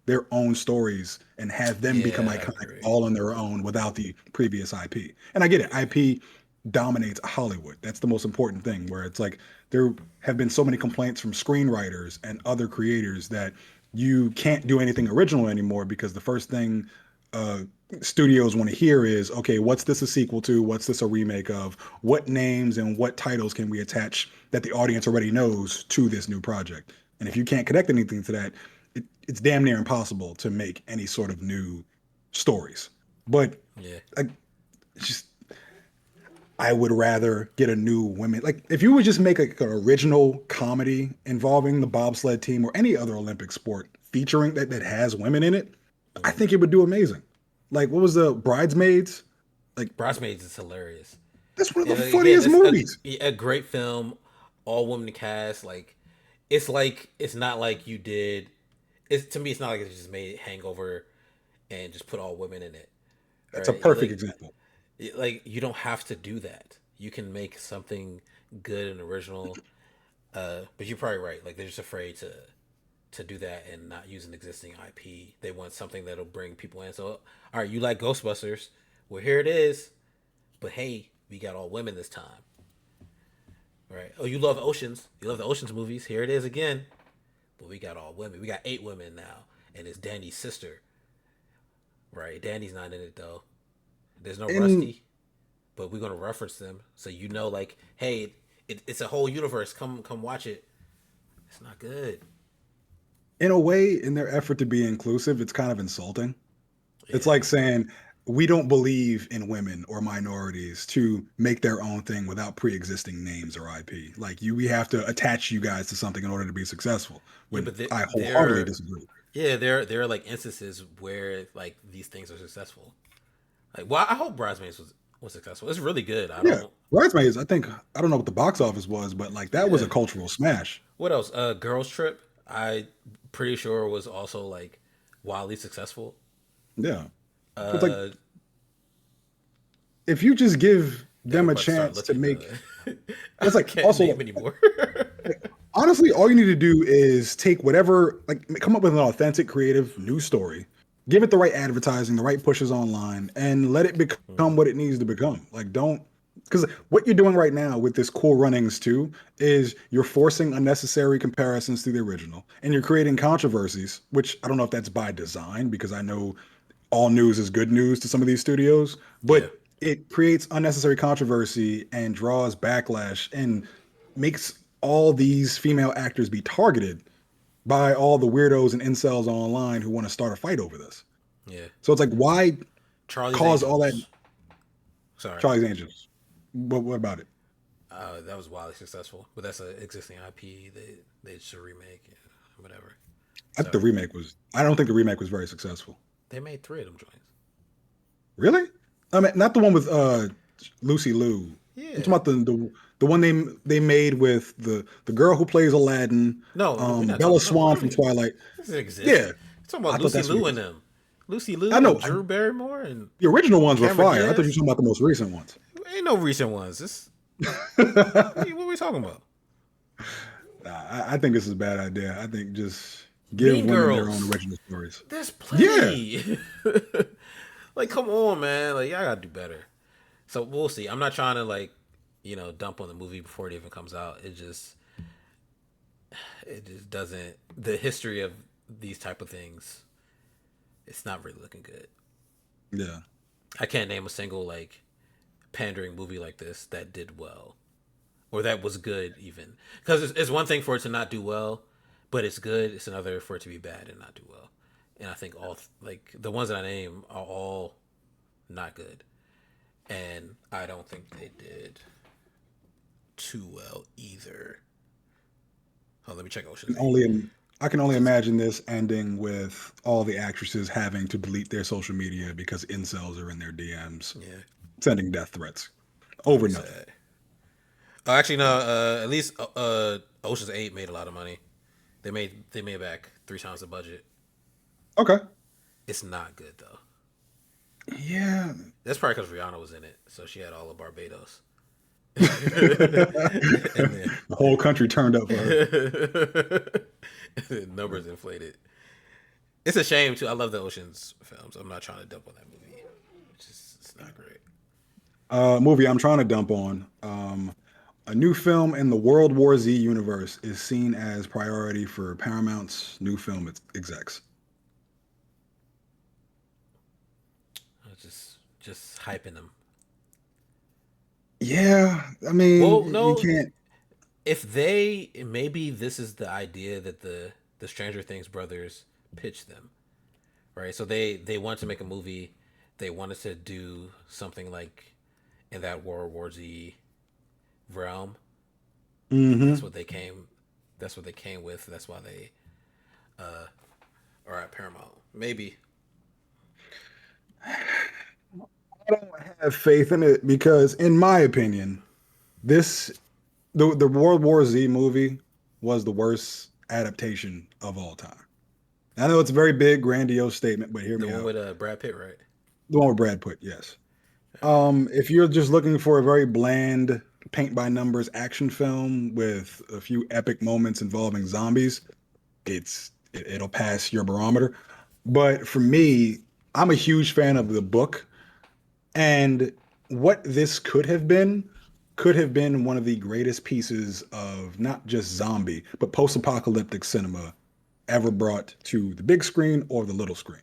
their own stories and have them become yeah. I iconic agree. all on their own without the previous IP. And I get it, IP dominates Hollywood. That's the most important thing, where it's like there have been so many complaints from screenwriters and other creators that you can't do anything original anymore because the first thing uh, studios want to hear is, okay, what's this a sequel to? What's this a remake of? What names and what titles can we attach that the audience already knows to this new project? And if you can't connect anything to that, it's damn near impossible to make any sort of new stories. But Yeah, like, just I would rather get a new women. Like if you would just make like an original comedy involving the bobsled team or any other Olympic sport featuring that has women in it, I mm. think it would do amazing. Like what was the Bridesmaids? Like Bridesmaids is hilarious. that's one of And the again, funniest it's movies. a great film, all women cast. Like it's not like you did. It's to me, it's not like it's just made Hangover and just put all women in it, That's a right? perfect example. Like you don't have to do that. You can make something good and original. But you're probably right. Like they're just afraid to do that and not use an existing IP. They want something that'll bring people in. So, all right, you like Ghostbusters? Well, here it is. But hey, we got all women this time, right? Oh, you love Oceans? You love the Oceans movies? Here it is again. But we got all women. We got 8 women now, and it's Danny's sister, right? Danny's not in it though. There's no In Rusty, but we're gonna reference them so you know, like, hey, it's a whole universe. Come watch it. It's not good. in a way, in their effort to be inclusive, it's kind of insulting. It's Yeah, like saying we don't believe in women or minorities to make their own thing without pre-existing names or IP. Like you, we have to attach you guys to something in order to be successful. yeah, When but I wholeheartedly disagree. there are like instances where like these things are successful. Like, well, I hope Bridesmaids was successful. It's really good. I Yeah, don't. Bridesmaids. I don't know what the box office was, but like that was Yeah. a cultural smash. What else? Girls Trip. I pretty sure was also like wildly successful. Yeah, but like Uh, if you just give Damn, I'm them a about to start chance to looking. make, I it's like can't also name anymore. like, honestly, all you need to do is take whatever, like, come up with an authentic, creative new story, give it the right advertising, the right pushes online, and let it become Mm, what it needs to become. Like, don't, because what you're doing right now with this Cool Runnings too is you're forcing unnecessary comparisons to the original, and you're creating controversies, which I don't know if that's by design, because I know all news is good news to some of these studios, yeah, but it creates unnecessary controversy and draws backlash and makes all these female actors be targeted by all the weirdos and incels online who want to start a fight over this. yeah. So it's like, why Charlie's cause all that? Angels. Sorry, Charlie's Angels. What about it? that was wildly successful, but that's an existing IP. They should remake it, whatever. I think the So remake was. I don't think the remake was very successful. they made 3 of them joints. Really? I mean, not the one with Lucy Liu. I'm talking Yeah. about the one they made with the girl who plays Aladdin, No, no, we're not Bella talking. No, we Swan don't from even. Twilight. This doesn't exist. Yeah, We're talking I about thought Lucy that's what Liu it and was. them. Lucy I Liu know and Drew Barrymore and the original ones were Cameron fire. I thought you were Diaz. talking about the most recent ones. Ain't no recent ones. This what are we talking about? I think this is a bad idea. I think just give Mean women their own Girls. original stories. There's Yeah, plenty. Like, come on, man. Like, y'all gotta do better. So we'll see. I'm not trying to dump on the movie before it even comes out. It just doesn't. The history of these type of things, it's not really looking good. yeah. I can't name a single pandering movie like this that did well or that was good even. Because it's one thing for it to not do well, but it's good. It's another for it to be bad and not do well. And I think all the ones that I name are all not good, and I don't think they did too well either. Oh, let me check Ocean's Eight. Only I can only 'Cause- imagine this ending with all the actresses having to delete their social media because incels are in their DMs yeah, sending death threats that'd over be nothing. sad. Oh, actually, no. At least Ocean's Eight made a lot of money. They made back three times the budget. Okay. It's not good though. Yeah. That's probably because Rihanna was in it, so she had all of Barbados, and then The whole country turned up for her. numbers inflated. It's a shame too. I love the Ocean's films. I'm not trying to dump on that movie. It's not great. Movie I'm trying to dump on. A new film in the World War Z universe is seen as priority for Paramount's new film execs. Just hyping them. Yeah, I mean, Well, you no. can't. If they maybe this is the idea that the Stranger Things brothers pitched them, right? So they wanted to make a movie. They wanted to do something like in that World War Z realm, and Hmm. that's what they came. That's what they came with. That's why they are at Paramount. Maybe. I don't have faith in it because, in my opinion, this the World War Z movie was the worst adaptation of all time. I know it's a very big, grandiose statement, but hear The me one out. with Brad Pitt, right? The one with Brad Pitt, yes. If you're just looking for a very bland, paint by numbers action film with a few epic moments involving zombies, it'll pass your barometer. But for me, I'm a huge fan of the book, and what this could have been one of the greatest pieces of not just zombie, but post-apocalyptic cinema ever brought to the big screen or the little screen.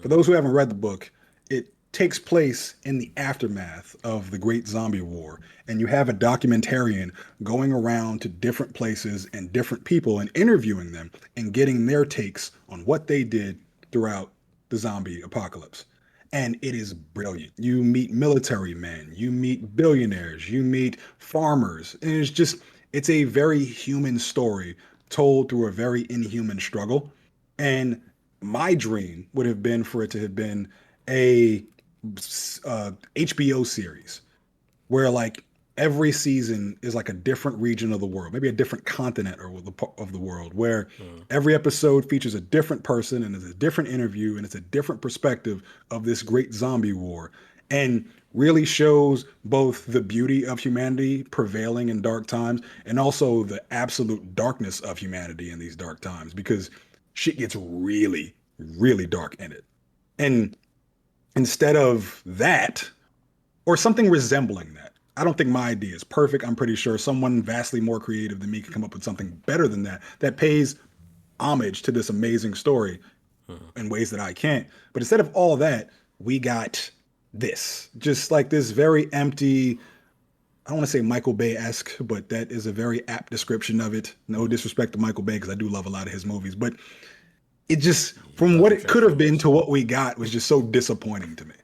For those who haven't read the book, it takes place in the aftermath of the Great Zombie War, and you have a documentarian going around to different places and different people and interviewing them and getting their takes on what they did throughout the zombie apocalypse. And it is brilliant. You meet military men, you meet billionaires, you meet farmers, and it's a very human story told through a very inhuman struggle. And my dream would have been for it to have been a HBO series where like every season is like a different region of the world, maybe a different continent or of the world, where Mm. every episode features a different person and it's a different interview and it's a different perspective of this great zombie war, and really shows both the beauty of humanity prevailing in dark times and also the absolute darkness of humanity in these dark times because shit gets really, really dark in it. And instead of that, or something resembling that. I don't think my idea is perfect. I'm pretty sure someone vastly more creative than me can come up with something better than that that pays homage to this amazing story Mhm. in ways that I can't. But instead of all that, we got this. Just like this very empty, I don't want to say Michael Bay esque, but that is a very apt description of it. No disrespect to Michael Bay because I do love a lot of his movies, but it just, You from love what them it could have been Transformers. to what we got, was just so disappointing to me,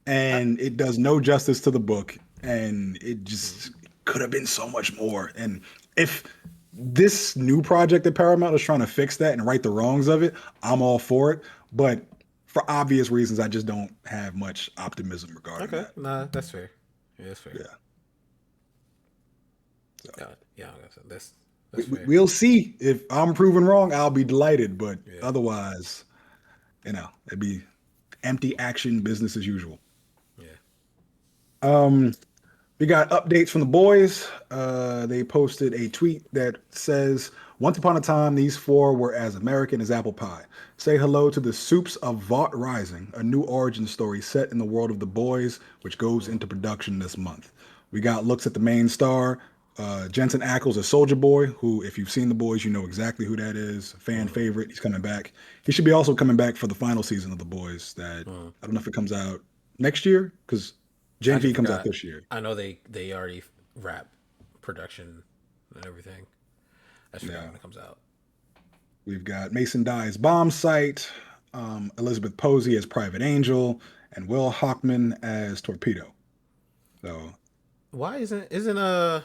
I, and it does no justice to the book, and it mm. just could have been so much more. And if this new project at Paramount is trying to fix that and right the wrongs of it, I'm all for it. But for obvious reasons, I just don't have much optimism regarding Okay, that. nah, that's fair. Yeah, that's fair. Yeah. So Yeah, that's fair. we'll see. If I'm proven wrong, I'll be delighted. But Yeah. otherwise, It'd be empty action, business as usual. Yeah. Um, we got updates from the boys. They posted a tweet that says, "Once upon a time, these four were as American as apple pie. Say hello to the Soups of Vought Rising, a new origin story set in the world of the boys, which goes Mm. into production this month." We got looks at the main star. Jensen Ackles as Soldier Boy, who, if you've seen the boys, you know exactly who that is. Fan Mm. favorite. He's coming back. He should be also coming back for the final season of the boys. That Mm. I don't know if it comes out next year because I Gen actually V comes out forgot. this year. I know they already wrap production and everything. I just forgot Yeah. when it comes out. We've got Mason Dye's Bomb Sight, Elizabeth Posey as Private Angel, and Will Hockman as Torpedo. So, Why isn't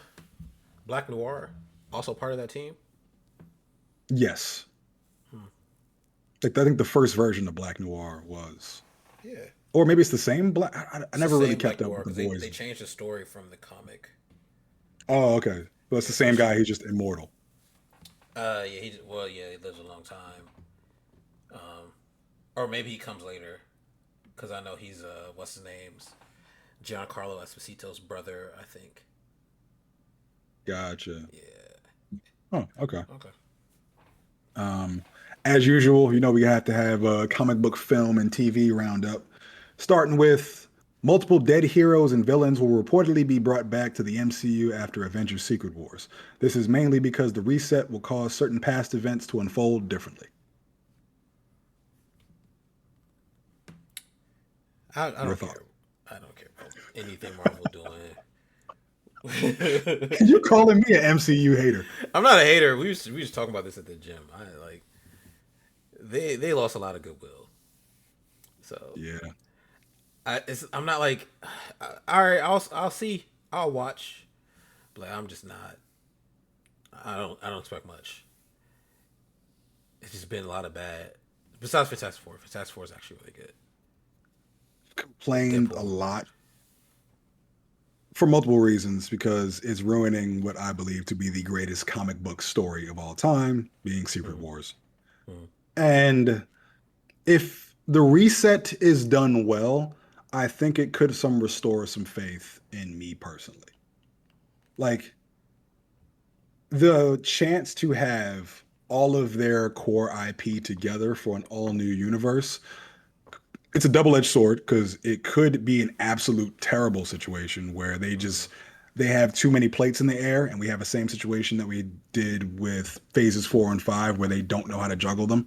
Black Noir also part of that team? yes. Hmm. Like, I think the first version of Black Noir was, Yeah. or maybe it's the same Black. I It's the never really same kept Black up Noir with the because they boys. changed the story from the comic. Oh, okay. So it's Yeah, the so same guy. He's just immortal. yeah, he lives a long time. Um, or maybe he comes later because I know he's what's his name's Giancarlo Esposito's brother, I think. Gotcha. Yeah. Oh, okay. Okay. Um, as usual, we have to have a comic book film and TV roundup, starting with multiple dead heroes and villains will reportedly be brought back to the MCU after Avengers Secret Wars. This is mainly because the reset will cause certain past events to unfold differently. I Your don't thought? care. I don't care about anything Marvel doing. You calling me an MCU hater? I'm not a hater. We was talking about this at the gym. I like they lost a lot of goodwill. So Yeah. I'm not like all right. I'll see. I'll watch. But like, I'm just not. I don't expect much. It's just been a lot of bad. Besides Fantastic Four, Fantastic Four is actually really good. Complained a Deadpool. lot for multiple reasons because it's ruining what I believe to be the greatest comic book story of all time, being Secret Mm, Wars. mm, And if the reset is done well, I think it could some restore some faith in me personally. Like the chance to have all of their core IP together for an all new universe, it's a double-edged sword because it could be an absolute terrible situation where mm. they have too many plates in the air and we have the same situation that we did with phases 4 and 5 where they don't know how to juggle them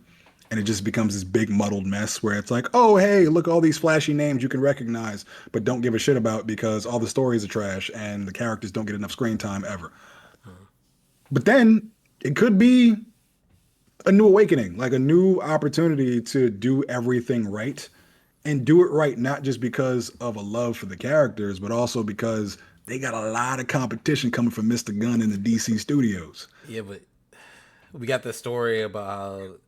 and it just becomes this big muddled mess where it's like, oh hey, look, all these flashy names you can recognize but don't give a shit about because all the stories are trash and the characters don't get enough screen time ever. Mm. But then it could be a new awakening, like a new opportunity to do everything right and do it right, not just because of a love for the characters, but also because they got a lot of competition coming from Mr. Gunn in the DC studios. Yeah, but we got the story about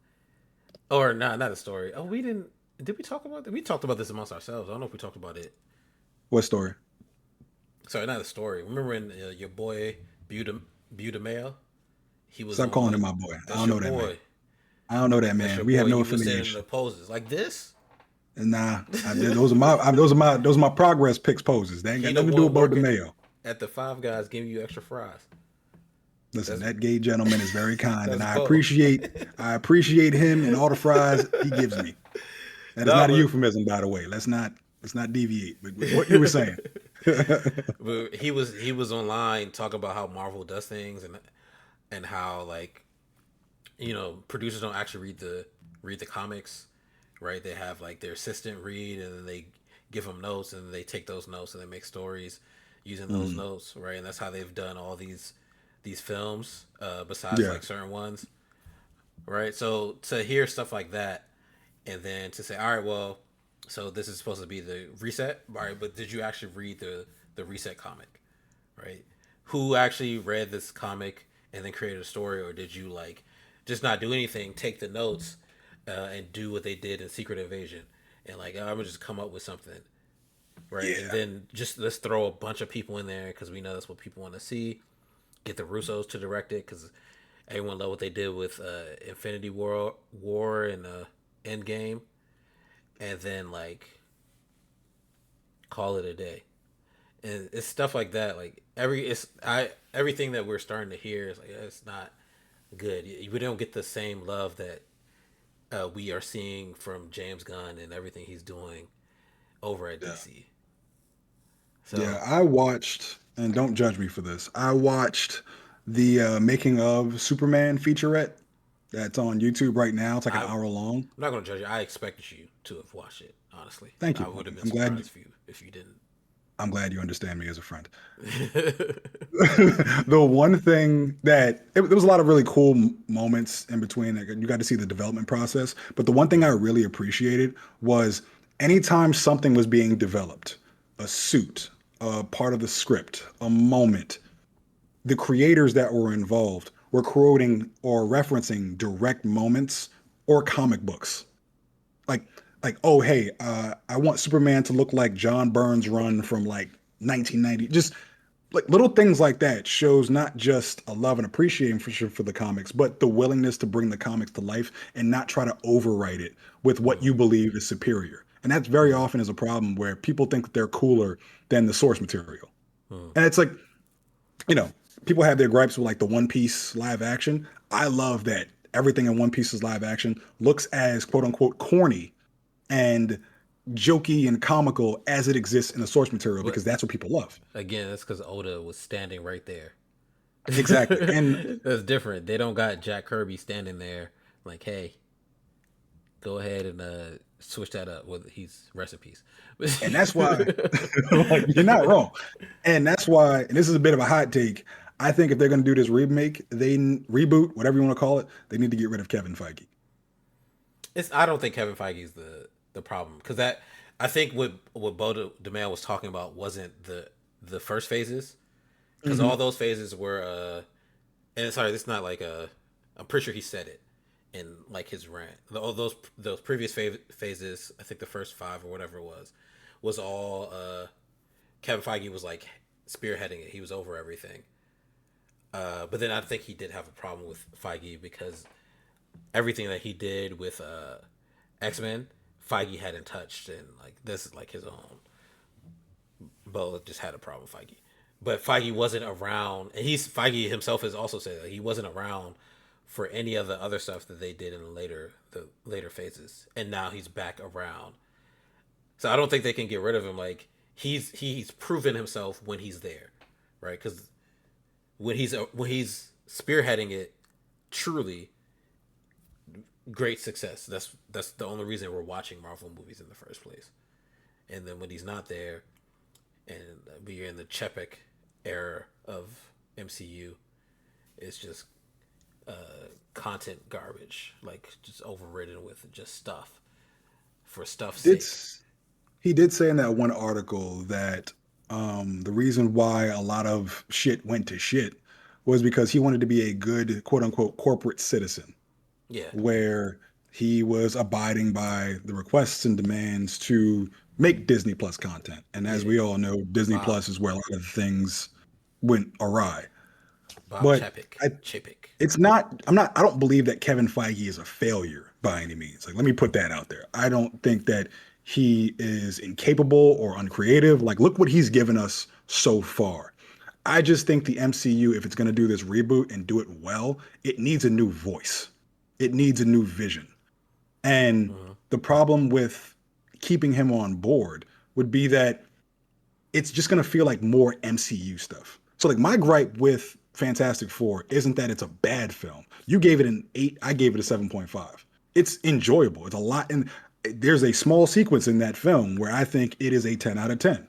or not a story. Oh, we didn't. Did we talk about that? We talked about this amongst ourselves. I don't know if we talked about it. What story? Sorry, not a story. Remember when your boy Buta he was Stop on calling him like my boy. I that's don't your know that man. boy. I don't know that That's man. your We have boy. no He was sitting in the affiliation. poses like this. And nah, those are my progress picks poses. They ain't got He the nothing to do with one Bo working DeMayo. at the Five Guys giving you extra fries. Listen, That's that gay gentleman is very kind, and that's Bo. I appreciate him and all the fries he gives me. That is No, not a euphemism, by the way. Let's not deviate. But what you were saying? but he was online talking about how Marvel does things and how like producers don't actually read the comics, right? They have like their assistant read and then they give them notes and they take those notes and they make stories using those Mm, notes, right? And that's how they've done all these films besides yeah, like certain ones, right? So to hear stuff like that and then to say, all right, well, so this is supposed to be the reset, all right? But did you actually read the reset comic, right? Who actually read this comic and then created a story, or did you like just not do anything, take the notes, and do what they did in Secret Invasion, and like I'm gonna just come up with something, right? And yeah, then just let's throw a bunch of people in there because we know that's what people want to see. Get the Russos to direct it because everyone loved what they did with Infinity War and Endgame. and then like call it a day. And it's stuff like that. Like everything that we're starting to hear is like it's not good. We don't get the same love that we are seeing from James Gunn and everything he's doing over at Yeah. DC. Yeah, So I watched, and don't judge me for this. I watched the making of Superman featurette that's on YouTube right now. It's like an I'm hour long. not gonna judge you. I expected you to have watched it. Honestly, Thank I you. would have been I'm glad. surprised if you didn't. I'm glad you understand me as a friend. The one thing that there was a lot of really cool moments in between. Like, you got to see the development process, but the one thing I really appreciated was anytime something was being developed, a suit, a part of the script, a moment, the creators that were involved were quoting or referencing direct moments or comic books. Like, oh hey, I want Superman to look like John Burns' run from like 1990. Just like little things like that shows not just a love and appreciation for the comics, but the willingness to bring the comics to life and not try to overwrite it with what Mm-hmm. you believe is superior. And that's very Mm-hmm. often is a problem where people think that they're cooler than the source material. Mm-hmm. And it's like, you know, people have their gripes with like the One Piece live action. I love that everything in One Piece's live action looks as quote unquote corny and jokey and comical as it exists in the source material But because that's what people love. again, that's because Oda was standing right there. Exactly. And That's different. They don't got Jack Kirby standing there like, hey, go ahead and switch that up with he's recipes. and that's why like you're not wrong. And that's why, and this is a bit of a hot take. I think if they're going to do this remake, reboot, whatever you want to call it, they need to get rid of Kevin Feige. It's I don't think Kevin Feige is the problem because that I think what Bo DeMail was talking about wasn't the first phases because all Hmm. those phases were and sorry, this is not like I'm pretty sure he said it in like his rant. All those previous phases, I think the first five or whatever it was all Kevin Feige was like spearheading it. He was over everything. But then I think he did have a problem with Feige because everything that he did with X-Men, Feige hadn't touched, and like this is like his own. Bo just had a problem with Feige, but Feige wasn't around, and he's Feige himself has also said that he wasn't around for any of the other stuff that they did in the later phases, and now he's back around. So I don't think they can get rid of him. Like he's proven himself when he's there, right? Because when he's spearheading it, truly great success. That's the only reason we're watching Marvel movies in the first place. And then when he's not there, and we're in the Chepik era of MCU, it's just content garbage, like just overridden with just stuff for stuff's sake. It's He did say in that one article that the reason why a lot of shit went to shit was because he wanted to be a good quote unquote corporate citizen, Yeah, where he was abiding by the requests and demands to make Disney Plus content. And as yeah. we all know, Disney Bob Plus is where a lot of things went awry. Bob But Chapek I Chapek. I don't believe that Kevin Feige is a failure by any means. Like, let me put that out there. I don't think that he is incapable or uncreative. Like, look what he's given us so far. I just think the MCU, if it's going to do this reboot and do it well, it needs a new voice. It needs a new vision. And Mm-hmm. the problem with keeping him on board would be that it's just going to feel like more MCU stuff. So like my gripe with Fantastic Four isn't that it's a bad film. You gave it an 8, I gave it a 7.5. It's enjoyable. It's a lot and there's a small sequence in that film where I think it is a 10 out of 10.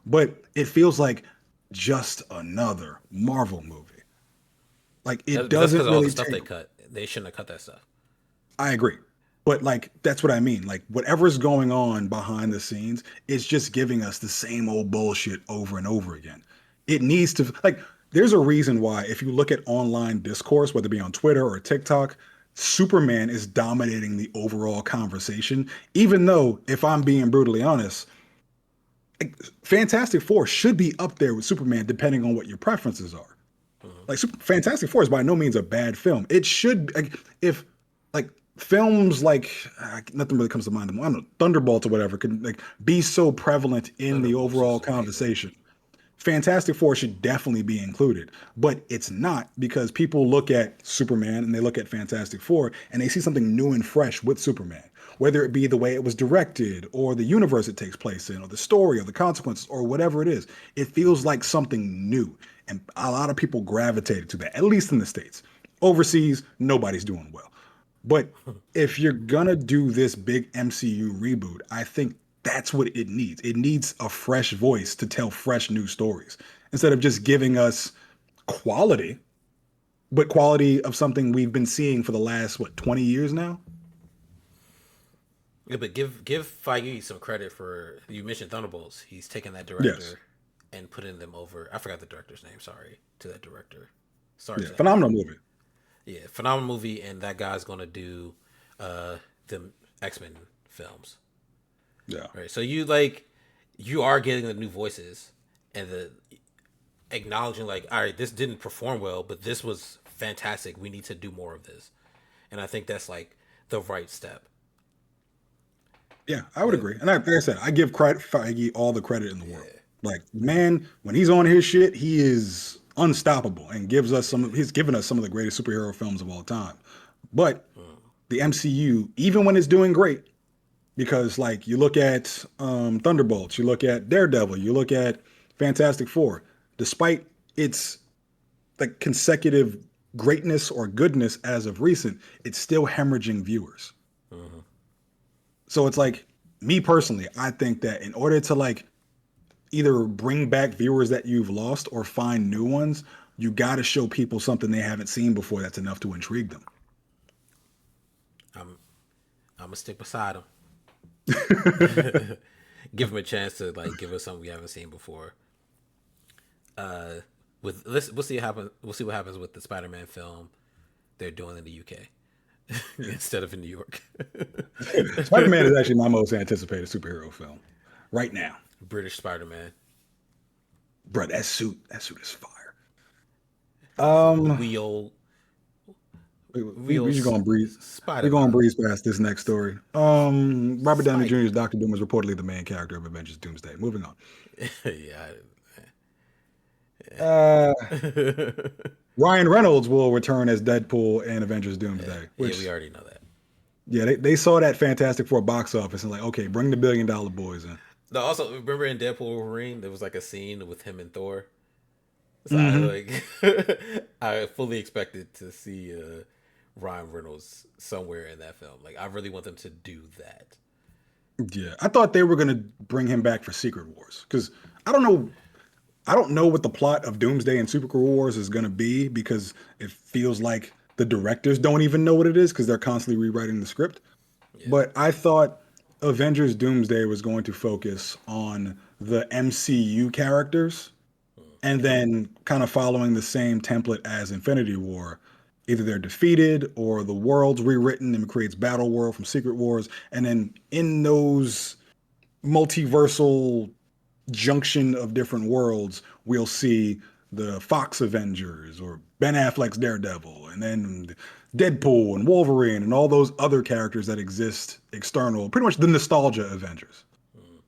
But it feels like just another Marvel movie. Like it But that's because doesn't of all the really stuff take. they cut. They shouldn't have cut that stuff. I agree. But like that's what I mean. Like whatever's going on behind the scenes is just giving us the same old bullshit over and over again. It needs to like there's a reason why if you look at online discourse, whether it be on Twitter or TikTok, Superman is dominating the overall conversation. Even though, if I'm being brutally honest, like, Fantastic Four should be up there with Superman depending on what your preferences are. Mm-hmm. Like Fantastic Four is by no means a bad film. It should like if like films like nothing really comes to mind. I don't know, Thunderbolts or whatever could like be so prevalent in the Thunderbolts overall was amazing. conversation. Fantastic Four should definitely be included, but it's not because people look at Superman and they look at Fantastic Four and they see something new and fresh with Superman, whether it be the way it was directed or the universe it takes place in or the story or the consequences or whatever it is. It feels like something new, and a lot of people gravitated to that, at least in the States. Overseas, nobody's doing well. But if you're gonna do this big MCU reboot, I think that's what it needs. It needs a fresh voice to tell fresh new stories instead of just giving us quality, but quality of something we've been seeing for the last, what, 20 years now? Yeah, but give Feige some credit for you mentioned Thunderbolts. He's taken that Yes. director and putting them over. I forgot the director's name. Sorry to that director. Sorry Yeah. to that Phenomenal director. movie. Yeah, phenomenal movie, and that guy's gonna do the X-Men films. Yeah. Right. So you are getting the new voices and the acknowledging like, all right, this didn't perform well, but this was fantastic. We need to do more of this. And I think that's like the right step. Yeah, I would But agree. And like I said, I give credit Feige all the credit in the world. yeah. Like, man, when he's on his shit, he is unstoppable and gives us some. He's given us some of the greatest superhero films of all time. But the MCU, even when it's doing great, because like you look at Thunderbolts, you look at Daredevil, you look at Fantastic Four, despite its like consecutive greatness or goodness as of recent, it's still hemorrhaging viewers. Mm-hmm. So it's like me personally, I think that in order to like either bring back viewers that you've lost or find new ones, you got to show people something they haven't seen before that's enough to intrigue them. I'm I'm gonna stick beside him. Give him a chance to like give us something we haven't seen before. With let's we'll see what happens. We'll see what happens with the Spider-Man film they're doing in the UK Yeah. instead of in New York. Spider-Man is actually my most anticipated superhero film right now. British Spider-Man. Bro, that suit is fire. We, Um, we old we just gonna breeze. We're gonna Spider-Man. breeze past this next story. Robert Downey Spidey. Jr.'s Doctor Doom is reportedly the main character of Avengers Doomsday. Moving on. Yeah. Uh, Ryan Reynolds will return as Deadpool in Avengers Doomsday, Yeah, we which, already know that. yeah, they saw that Fantastic Four box office and like, okay, bring the $1 billion boys in. No, also remember in Deadpool Wolverine there was like a scene with him and Thor. So I Hmm. like I fully expected to see Ryan Reynolds somewhere in that film. Like I really want them to do that. Yeah, I thought they were gonna bring him back for Secret Wars because I don't know. I don't know what the plot of Doomsday and Secret Wars is gonna be because it feels like the directors don't even know what it is because they're constantly rewriting the script. Yeah. But I thought Avengers Doomsday was going to focus on the MCU characters and then kind of following the same template as Infinity War. Either they're defeated or the world's rewritten and creates Battle World from Secret Wars. And then in those multiversal junction of different worlds, we'll see the Fox Avengers or Ben Affleck's Daredevil, and then Deadpool and Wolverine and all those other characters that exist external, pretty much the nostalgia Avengers. Mm,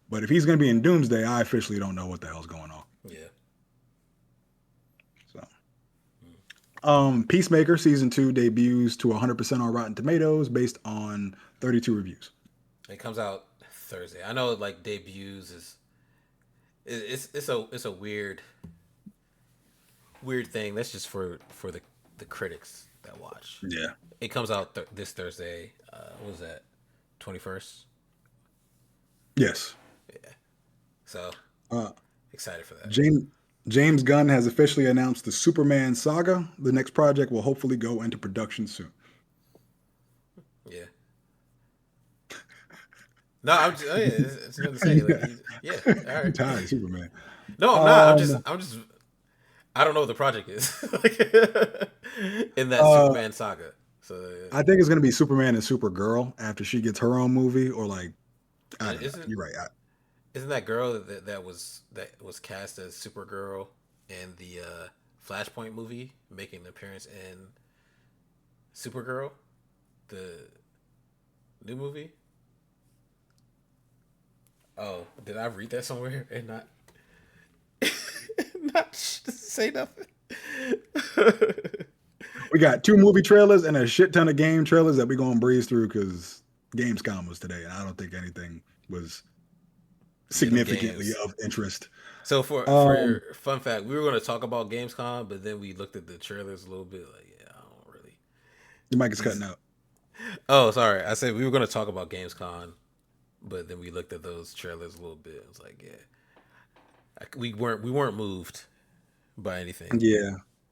But if he's going to be in Doomsday, I officially don't know what the hell's going on. yeah. So, Peacemaker season 2 debuts to 100% on Rotten Tomatoes based on 32 reviews. It comes out Thursday. I know like debuts is it's a weird thing. That's just for the critics that watch. Yeah. It comes out this Thursday. What was that? 21st. Yes. Yeah. So Uh, excited for that. James James Gunn has officially announced the Superman saga. The next project will hopefully go into production soon. Yeah. No, I'm just oh, yeah, it's nothing to say. Like yeah, all I'm right. tired of Superman. No, I'm not. Um, I'm just I don't know what the project is in that uh, Superman saga. So I think it's gonna be Superman and Supergirl after she gets her own movie, or like I and don't know. You're right. isn't that girl that was cast as Supergirl in the Flashpoint movie making an appearance in Supergirl? The new movie. Oh, did I read that somewhere and not not say nothing? We got two movie trailers and a shit ton of game trailers that we're gonna breeze through because Gamescom was today, and I don't think anything was Yeah, them significantly games. of interest. So for Um, your fun fact, we were going to talk about Gamescom, but then we looked at the trailers a little bit. Like, yeah, I don't really your mic is cutting these. out. Oh, sorry. I said we were going to talk about Gamescom, but then we looked at those trailers a little bit. It was like, yeah, we weren't moved by anything. Yeah,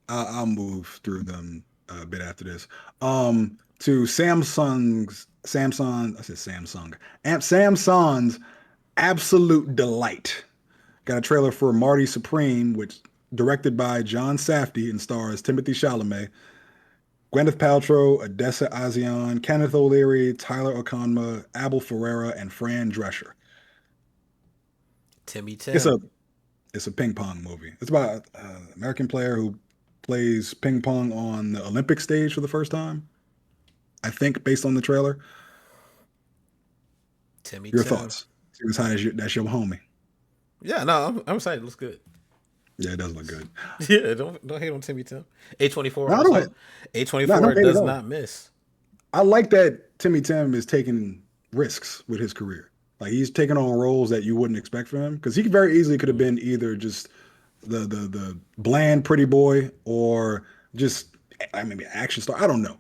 I'll move through them a bit after this. To Samsung, I said Samsung, and Samsung's Absolute Delight. Got a trailer for Marty Supreme, which directed by John Safdie and stars Timothy Chalamet, Gwyneth Paltrow, Odessa A'zion, Kenneth O'Leary, Tyler O'Conma, Abel Ferreira, and Fran Drescher. Timmy It's a Tim. it's a ping pong movie. It's about an American player who plays ping pong on the Olympic stage for the first time. I think based on the trailer. Timmy Your Tim. thoughts? It was high as that's your homie. Yeah, no, I'm excited. It looks good. Yeah, it does look good. Yeah, don't hate on Timmy Tim. A24 No, I don't. also. No, no A24 hate at does all. not miss. I like that Timmy Tim is taking risks with his career. Like he's taking on roles that you wouldn't expect from him because he very easily could have Mm. been either just the bland pretty boy or just I mean action star. I don't know.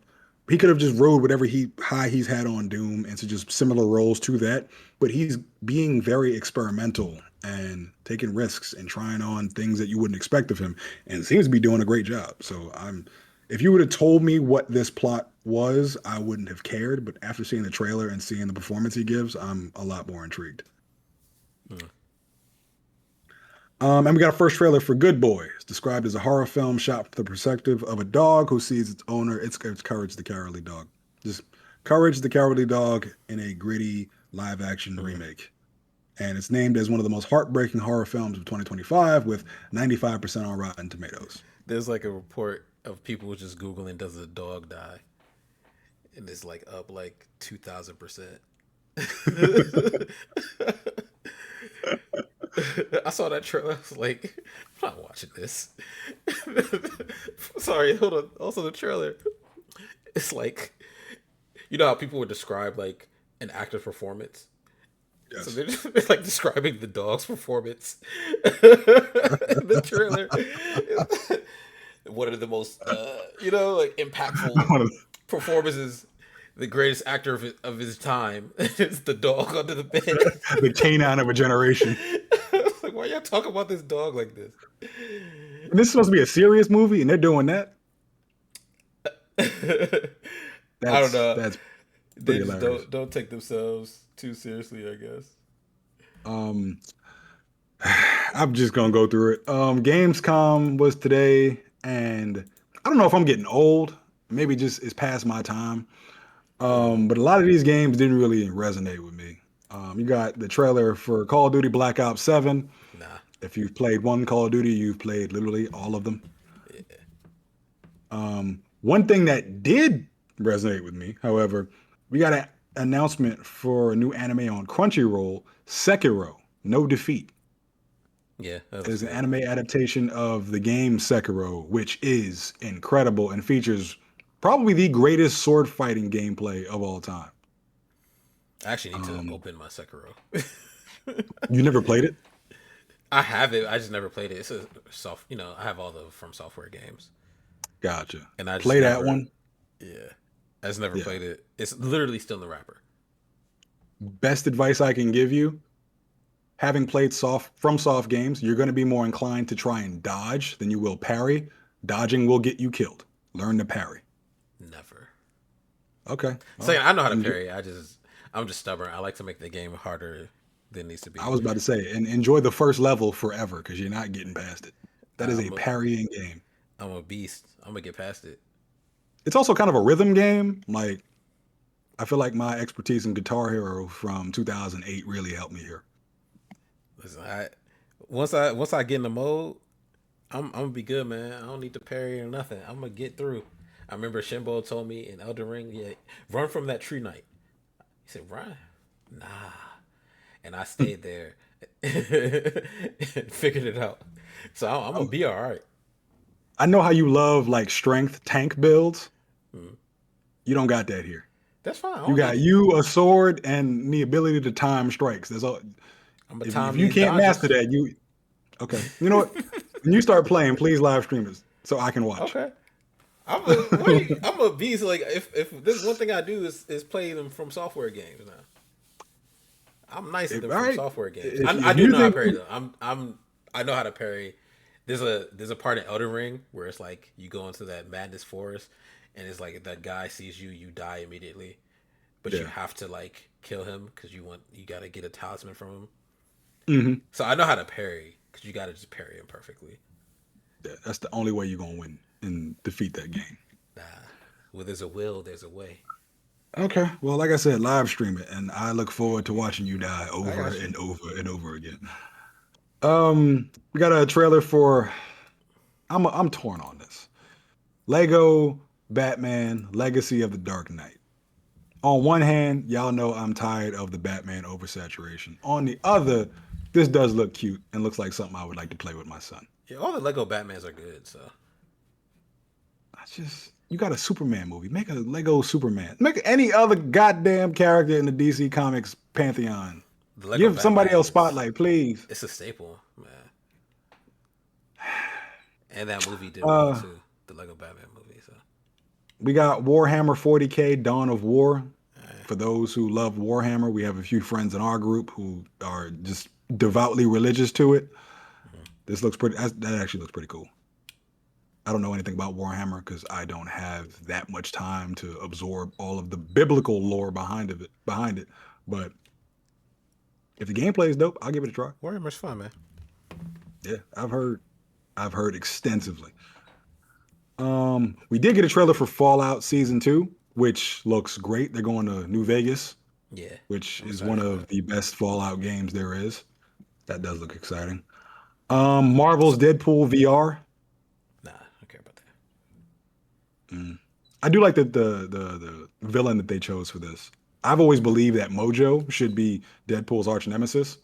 He could have just rode whatever he's had on Doom into just similar roles to that. But he's being very experimental and taking risks and trying on things that you wouldn't expect of him, and seems to be doing a great job. So I'm if you would have told me what this plot was, I wouldn't have cared. But after seeing the trailer and seeing the performance he gives, I'm a lot more intrigued. Mm. And we got a first trailer for Good Boy. It's described as a horror film shot from the perspective of a dog who sees its owner. It's Courage the Cowardly Dog. Just Courage the Cowardly Dog in a gritty live action Mm. remake. And it's named as one of the most heartbreaking horror films of 2025 with 95% on Rotten Tomatoes. There's like a report of people just googling does a dog die, and it's like up like 2,000%. I saw that trailer. I was like, I'm not watching this. Sorry, hold on. Also, the trailer. It's like, you know how people would describe like an actor's performance. So Yes. they're like describing the dog's performance in the trailer. One of the most, like impactful One of performances. The greatest actor of his time is the dog under the bed. the canine of a generation. Like, why y'all talking about this dog like this? And this is supposed to be a serious movie, and they're doing that. I don't That's know. that's They pretty just hilarious. don't take themselves too seriously, I guess. Um, I'm just gonna go through it. Gamescom was today, and I don't know if I'm getting old. Maybe just it's past my time. Mm, But a lot of these games didn't really resonate with me. You got the trailer for Call of Duty Black Ops 7. nah. If you've played one Call of Duty, you've played literally all of them. Yeah. One thing that did resonate with me, however, we got an announcement for a new anime on Crunchyroll, Sekiro: No Defeat. Yeah, that It looks is an good. anime adaptation of the game Sekiro, which is incredible and features probably the greatest sword fighting gameplay of all time. I actually need to Um, open my Sekiro. you never played it? I have it. I just never played it. It's a soft. I have all the From Software games, Gotcha. and I just Play that never. one. Yeah, I just never Yeah. played it. It's literally still in the wrapper. Best advice I can give you, having played soft games, you're going to be more inclined to try and dodge than you will parry. Dodging will get you killed. Learn to parry. Never. Okay. Saying Well, I know how to enjoy, parry. I'm just stubborn. I like to make the game harder than it needs to I be. was about to say, and enjoy the first level forever because you're not getting past it. That is a I'm a parrying game. I'm a beast. I'm gonna get past it. It's also kind of a rhythm game. Like I feel like my expertise in Guitar Hero from 2008 really helped me here. Listen, once I get in the mode, I'm gonna be good, man. I don't need to parry or nothing. I'm gonna get through. I remember Shinbo told me in Elden Ring, yeah, run from that tree knight. He said, run? Nah. And I stayed there and figured it out. So I'm gonna Oh, be all right. I know how you love like strength tank builds. Mm. You don't got that here. That's fine. I You don't need got it. you a sword and the ability to time strikes. That's all. I'm gonna If time you these can't master dodges. that, you okay. You know what? When you start playing, please live stream us so I can watch. Okay. I'm a beast. Like if this one thing I do is play them from software games now. I'm nice at them All from right. software games. If I if do you know how to think parry though. I know how to parry. There's a part in Elden Ring where it's like you go into that madness forest and it's like if that guy sees you, you die immediately. But you yeah. have to like kill him because you gotta get a talisman from him. Hmm. So I know how to parry because you gotta just parry him perfectly. Yeah, that's the only way you're gonna win and defeat that game. Nah, well there's a will, there's a way. Okay. Well, like I said, live stream it, and I look forward to watching you die I over got you. and over and over again. We got a trailer for. I'm torn on this. Lego Batman Legacy of the Dark Knight. On one hand, y'all know I'm tired of the Batman oversaturation. On the other, this does look cute and looks like something I would like to play with my son. Yeah, all the Lego Batmans are good. So I just, you got a Superman movie. Make a Lego Superman. Make any other goddamn character in the DC Comics pantheon. the Lego Give somebody Batman else is spotlight, please. it's a staple, man. And that movie did well Uh, too. The Lego Batman movie. So we got Warhammer 40K Dawn of War. eh, For those who love Warhammer, we have a few friends in our group who are just devoutly religious to it. mhm. This looks pretty. That actually looks pretty cool. I don't know anything about Warhammer because I don't have that much time to absorb all of the biblical lore behind it. But if the gameplay is dope, I'll give it a try. Warhammer's fun, man. Yeah, I've heard extensively. We did get a trailer for Fallout Season 2, which looks great. They're going to New Vegas, Yeah, which I'm is excited one for of that. the best Fallout games there is. That does look exciting. Marvel's So Deadpool VR. nah, I don't care about that. Mm. I do like the villain that they chose for this. I've always believed that Mojo should be Deadpool's arch nemesis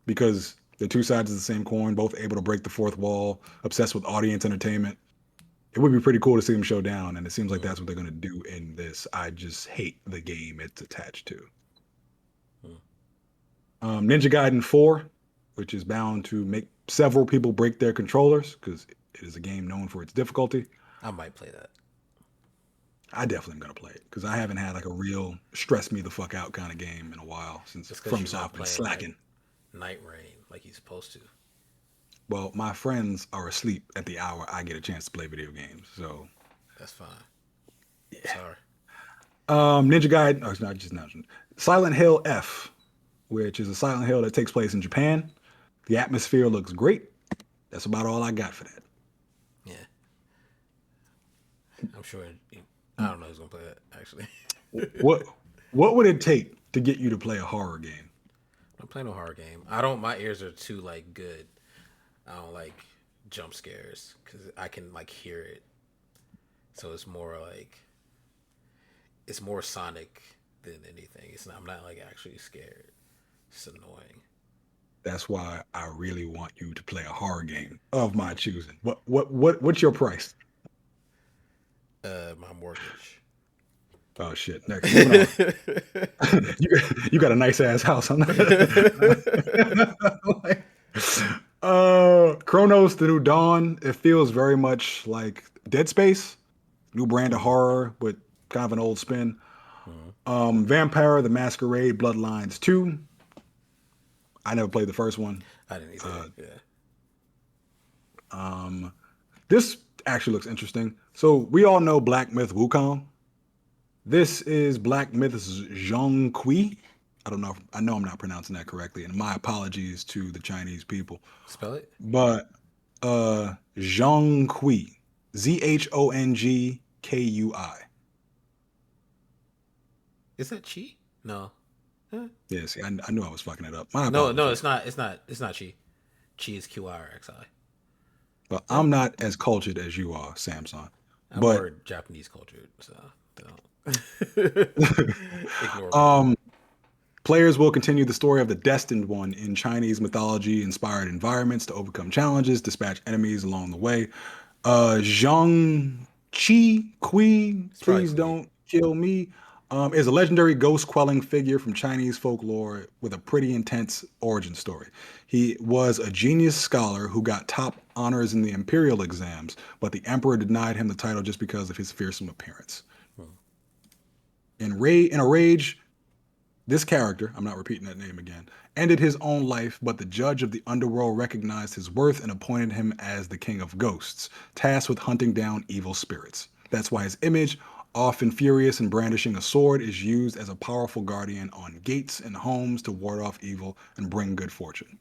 because they're two sides of the same coin, both able to break the fourth wall, obsessed with audience entertainment. It would be pretty cool to see them show down, and it seems like Mm, that's what they're going to do in this. I just hate the game it's attached to. mm. Ninja Gaiden 4, which is bound to make several people break their controllers because it is a game known for its difficulty. I might play that. I definitely am gonna play it because I haven't had like a real stress me the fuck out kind of game in a while since Just because you're FromSoft not been playing like slacking. Night Rain like you're supposed to. Well, my friends are asleep at the hour I get a chance to play video games. So, That's fine. I'm sorry. Ninja Gaiden, oh, it's not just not Silent Hill F, which is a Silent Hill that takes place in Japan. The atmosphere looks great. That's about all I got for that. Yeah, I'm sure. I don't know who's gonna play that actually. What what would it take to get you to play a horror game? I'm playing a horror game. I don't. My ears are too like good. I don't like jump scares because I can like hear it. So it's more sonic than anything. It's not. I'm not like actually scared. It's annoying. That's why I really want you to play a horror game of my choosing. What's your price? My mortgage. Oh shit. Next, moving on. you, you got a nice ass house. I'm not. Like, Chronos: The New Dawn. It feels very much like Dead Space, new brand of Mhm, horror, but kind of an old spin. mhm. Vampire: The Masquerade Bloodlines 2. I never played the first one. I didn't either. Uh, Yeah. um, this actually looks interesting. So we all know Black Myth Wukong. This is Black Myth's Zhong Kui. I don't know. I know I'm not pronouncing that correctly, and my apologies to the Chinese people. Spell it. But Zhong Kui, Zhongkui. Is that chi? No. Huh? Yeah, see, I knew I was fucking it up. My No, no, apologies. it's not. It's not. It's not chi. Chi is QIRXI. But Yeah. I'm not as cultured as you are, Samson. I'm But more Japanese culture, so don't ignore me. um, players will continue the story of the Destined One in Chinese mythology inspired environments to overcome challenges, dispatch enemies along the way. Zhang Kui, It's probably please Kui. don't kill me, is a legendary ghost quelling figure from Chinese folklore with a pretty intense origin story. He was a genius scholar who got top honors in the imperial exams, but the emperor denied him the title just because of his fearsome appearance. Hmm. In a rage, this character, I'm not repeating that name again, ended his own life, but the judge of the underworld recognized his worth and appointed him as the king of ghosts, tasked with hunting down evil spirits. That's why his image, often furious and brandishing a sword, is used as a powerful guardian on gates and homes to ward off evil and bring good fortune.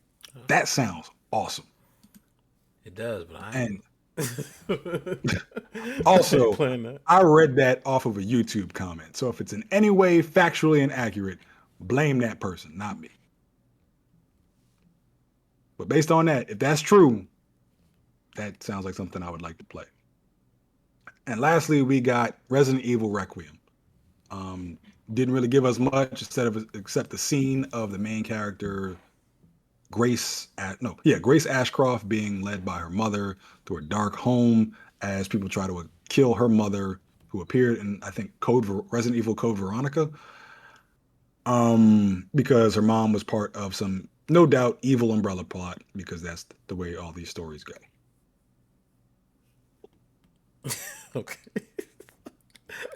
That sounds awesome. It does, but I And ain't. I ain't also, playing that. I read that off of a YouTube comment. So if it's in any way factually inaccurate, blame that person, not me. But based on that, if that's true, that sounds like something I would like to play. And lastly, we got Resident Evil Requiem. Um, didn't really give us much instead of except the scene of the main character Grace Ashcroft being led by her mother to a dark home as people try to kill her mother, who appeared in I think Resident Evil Code Veronica, because her mom was part of some no doubt evil umbrella plot because that's the way all these stories go. Okay.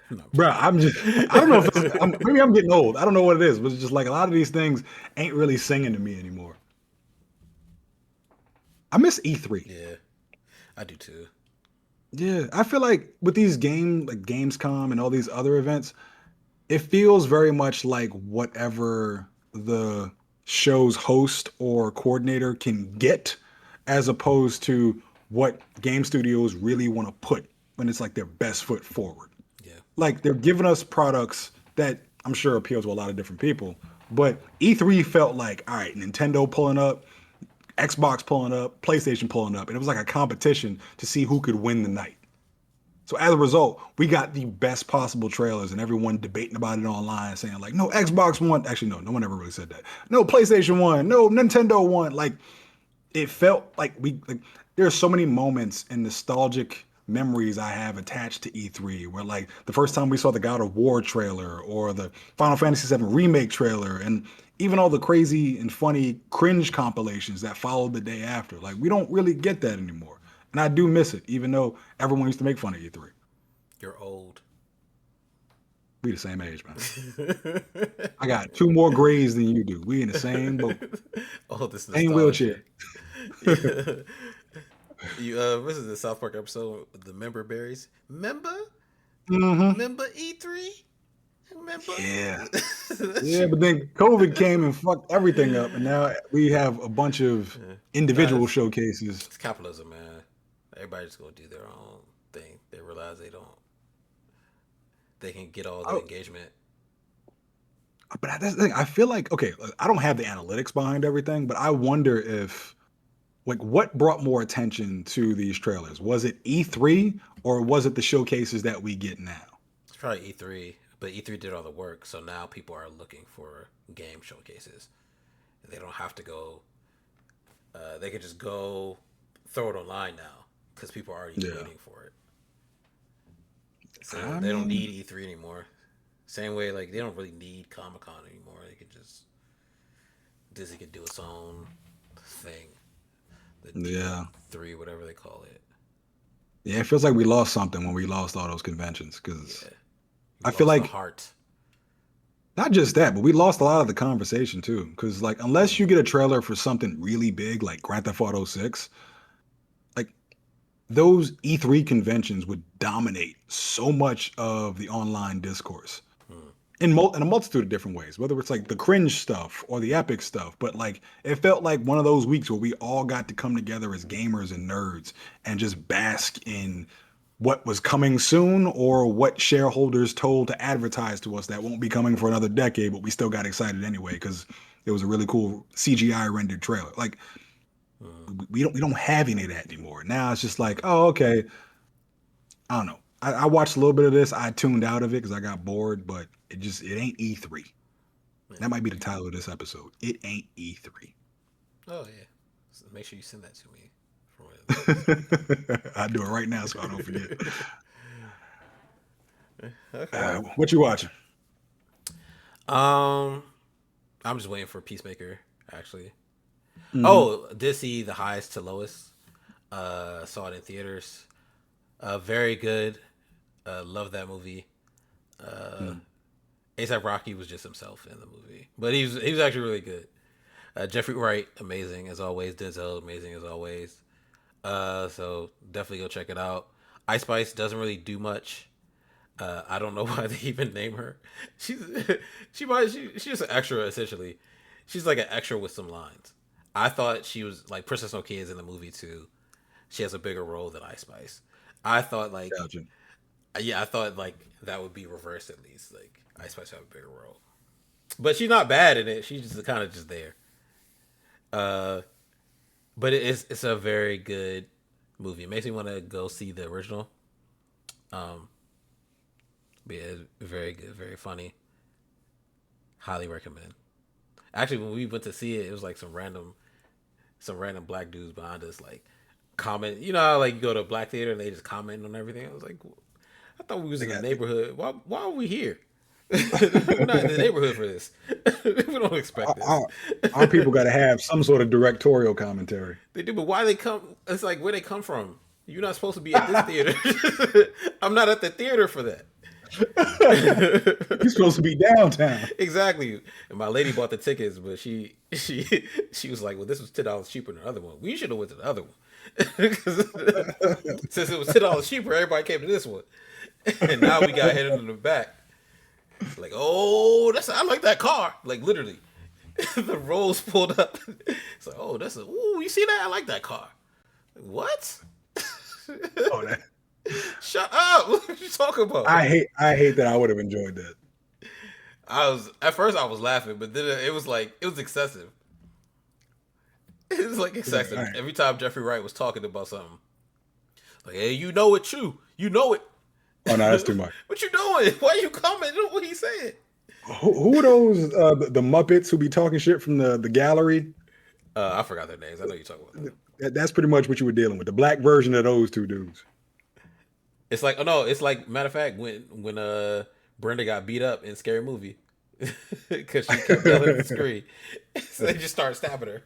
No, I'm Bro, playing. I'm just, I don't know if maybe I'm getting old. I don't know what it is, but it's just like a lot of these things ain't really singing to me anymore. I miss E3. Yeah, I do too. Yeah, I feel like with these like Gamescom and all these other events, it feels very much like whatever the show's host or coordinator can get, as opposed to what game studios really want to put when it's like their best foot forward. Yeah. Like they're giving us products that I'm sure appeal to a lot of different people. But E3 felt like, all right, Nintendo pulling up, Xbox pulling up, PlayStation pulling up, and it was like a competition to see who could win the night. So as a result, we got the best possible trailers, and everyone debating about it online, saying like, "No, Xbox won." Actually, no, no one ever really said that. No, PlayStation won. No, Nintendo won. Like it felt like there are so many moments and nostalgic memories I have attached to E3 where like the first time we saw the God of War trailer or the Final Fantasy VII remake trailer and even all the crazy and funny cringe compilations that followed the day after. Like we don't really get that anymore. And I do miss it, even though everyone used to make fun of E3. You're old. We the same age, man. I got two more grades than you do. We in the same boat, Oh, this same nostalgia. wheelchair. Yeah. You this is the South Park episode, the member berries. Member? Hmm. Member E3? Remember? Yeah. That Yeah, shit. but then COVID came and fucked everything up, and now we have a bunch of Yeah. Nah, individual showcases. it's capitalism, man. Everybody's gonna do their own thing. They realize they don't. They can get all the I, engagement. but that's the thing. I feel like okay, I don't have the analytics behind everything, but I wonder if like what brought more attention to these trailers? Was it E3 or was it the showcases that we get now? It's probably E3, but E3 did all the work, so now people are looking for game showcases. They don't have to go. They could just go throw it online now because people are already Yeah. waiting for it. So I they don't mean, need E3 anymore. Same way, like they don't really need Comic Con anymore. They could just Disney could do its own thing, the yeah. D3, whatever they call it. Yeah, it feels like we lost something when we lost all those conventions because Yeah, you I feel lost the like heart. not just that, but we lost a lot of the conversation too. Because like, unless you get a trailer for something really big like Grand Theft Auto 6, like those E3 conventions would dominate so much of the online discourse Hmm. in a multitude of different ways, whether it's like the cringe stuff or the epic stuff. But like, it felt like one of those weeks where we all got to come together as gamers and nerds and just bask in what was coming soon or what shareholders told to advertise to us that won't be coming for another decade, but we still got excited anyway because it was a really cool CGI rendered trailer. Like Hmm. we don't have any of that anymore. Now it's just like, oh, okay, I don't know. I watched a little bit of this. I tuned out of it because I got bored, but it ain't E3. Yeah. That might be the title of this episode. It ain't E3. Oh yeah. So make sure you send that to me for one of these. I do it right now so I don't forget. Okay. What you watching? Um, I'm just waiting for Peacemaker. Actually. Hmm. Oh, did see the highest to lowest. Saw it in theaters. Very good. Love that movie. ASAP Rocky was just himself in the movie, but he was actually really good. Jeffrey Wright, amazing as always. Denzel, amazing as always. So definitely go check it out. Ice Spice doesn't really do much. I don't know why they even name her. She's she's just an extra essentially. She's like an extra with some lines. I thought she was like Princess No Kids in the movie too. She has a bigger role than Ice Spice. I thought like Gotcha. yeah, I thought like that would be reversed at least. Like Ice Spice have a bigger role, but she's not bad in it. She's just kind of just there. Uh, but it's a very good movie. It makes me want to go see the original. Um, but yeah, it's very good, very funny. Highly recommend. Actually, when we went to see it, it was like some random black dudes behind us, like comment. You know how like you go to a black theater and they just comment on everything. I was like, I thought we was They in the got neighborhood. Why are we here? We're not in the neighborhood for this. We don't expect this. our, our people got to have some sort of directorial commentary. They do, but why they come? It's like where they come from. You're not supposed to be at this theater. I'm not at the theater for that. You're supposed to be downtown. Exactly. And my lady bought the tickets, but she was like, "Well, this was $10 cheaper than the other one. We should have went to the other one." 'Cause since it was $10 cheaper, everybody came to this one, and now we got headed in the back. Like, oh, I like that car. Like literally, the rolls pulled up. It's like, oh, ooh, you see that? I like that car. Like, what? Oh, that, Shut up! What are you talking about? I hate that. I would have enjoyed that. I was at first I was laughing, but then it was like it was excessive. It was like It's like, all excessive. right. Every time Jeffrey Wright was talking about something, like, hey, you know it, true. You know it. Oh no, that's too much. What you doing? Why you commenting on what he said? Who are those the Muppets who be talking shit from the gallery? I forgot their names. I know you talking about them. That's pretty much what you were dealing with. The black version of those two dudes. It's like, oh no, it's like matter of fact when Brenda got beat up in Scary Movie because she kept yelling at the screen, so they just started stabbing her.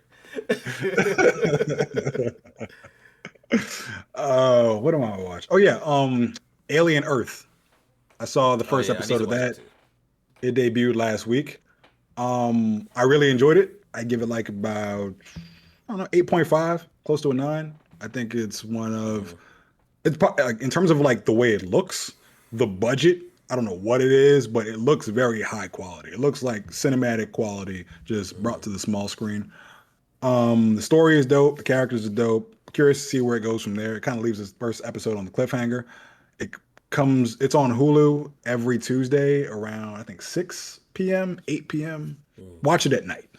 What am I watch? Oh yeah, Alien Earth. I saw the Oh first yeah, I need episode to of watch that that. too. It debuted last week. I really enjoyed it. I give it like about I don't know 8.5, close to a 9. I think it's one of Mm, like, in terms of like the way it looks, the budget. I don't know what it is, but it looks very high quality. It looks like cinematic quality just brought mm, to the small screen. The story is dope. The characters are dope. Curious to see where it goes from there. It kind of leaves this first episode on the cliffhanger. It it's on Hulu every Tuesday around I think 6 p.m., 8 p.m. mm, Watch it at night.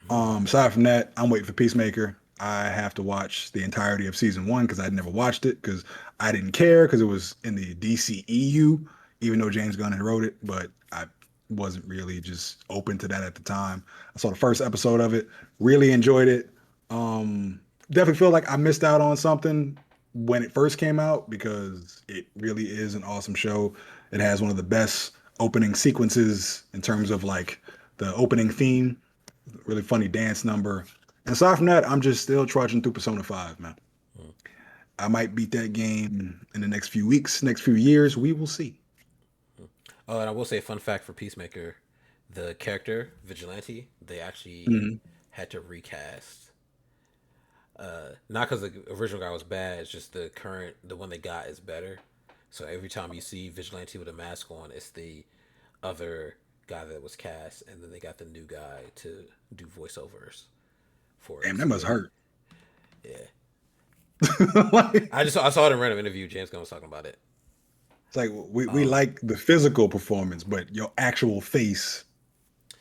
mm. Aside from that, I'm waiting for Peacemaker. I have to watch the entirety of season one because I'd never watched it because I didn't care because it was in the DCEU, even though James Gunn had wrote it, but I wasn't really just open to that at the time. I saw the first episode of it, really enjoyed it. Definitely feel like I missed out on something when it first came out because it really is an awesome show. It has one of the best opening sequences in terms of like the opening theme, really funny dance number. And aside from that, I'm just still trudging through Persona 5, man. Mm. I might beat that game in the next few weeks, next few years. We will see. Oh, and I will say, fun fact for Peacemaker, the character Vigilante, they actually Mhm. had to recast. Not because the original guy was bad. It's just the one they got is better. So every time you see Vigilante with a mask on, it's the other guy that was cast, and then they got the new guy to do voiceovers for it. Damn, that So must hurt. yeah, Like, I saw it in a random interview. James Gunn was talking about it. it's like we Um, like the physical performance, but your actual face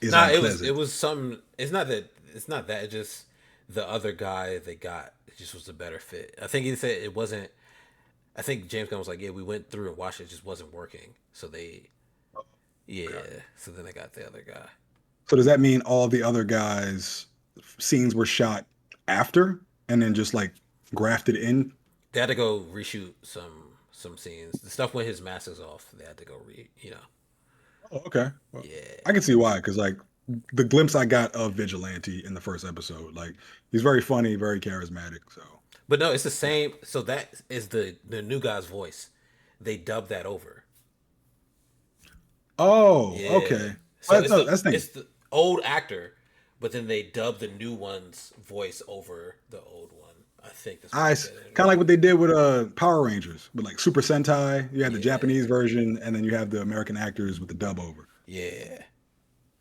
is Nah, it unpleasant. was some. It's not that. It just the other guy they got just was a better fit. I think he said it wasn't. I think James Gunn was like, yeah, we went through and watched it, just wasn't working. So they, Okay. yeah. So then they got the other guy. So does that mean all the other guys' scenes were shot after and then just like grafted in? They had to go reshoot some scenes. The stuff when his mask is off, they had to go Oh, okay. Well, I yeah. can see why, because like the glimpse I got of Vigilante in the first episode, like he's very funny, very charismatic. So But no, it's the yeah. same. So that is the new guy's voice. They dubbed that over. Oh, Yeah. okay. So No, that's the thing. it's the old actor, but then they dubbed the new one's voice over the old one. I think that's what I they kind did of anyway. like what they did with Power Rangers, with like Super Sentai. You had the Yeah. Japanese version, and then you have the American actors with the dub over. Yeah.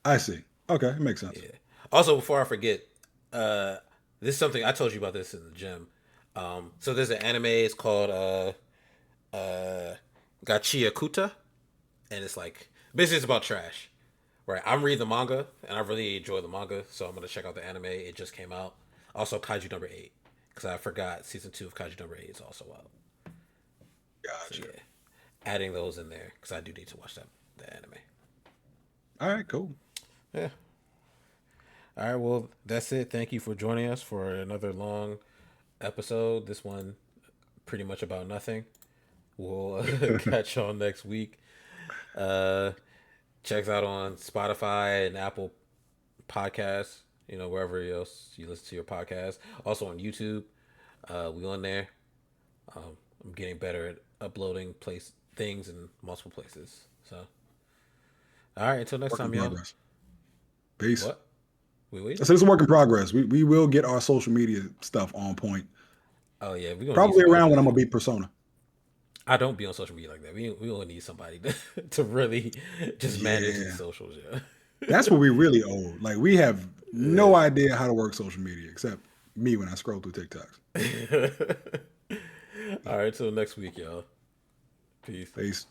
I see. Okay, it makes sense. Yeah. Also, before I forget, uh, this is something I told you about this in the gym. So there's an anime. It's called Gachia Kuta, and it's like basically it's about trash. Right. I'm reading the manga, and I really enjoy the manga, so I'm gonna check out the anime. It just came out. Also, Kaiju number 8, because I forgot season 2 of Kaiju number 8 is also out. So Gotcha. yeah, adding those in there because I do need to watch that the anime. All right, cool. Yeah. All right. Well, that's it. Thank you for joining us for another long episode. This one pretty much about nothing. We'll catch y'all next week. Uh, check us out on Spotify and Apple Podcasts. Wherever else you listen to your podcast. Also on YouTube. We on there. I'm getting better at uploading place things in multiple places. So, all right. Until next Work in time, y'all. progress. Peace. What? We? I said it's a work in progress. We will get our social media stuff on point. Oh yeah, we're gonna need Probably somebody around to when do I'm that. gonna beat Persona. I don't be on social media like that. We gonna need somebody to really just manage these Yeah, socials. Yeah. that's what we really owe. Like we have no idea how to work social media except me when I scroll through TikToks. All right. Till next week, y'all. Peace. Peace.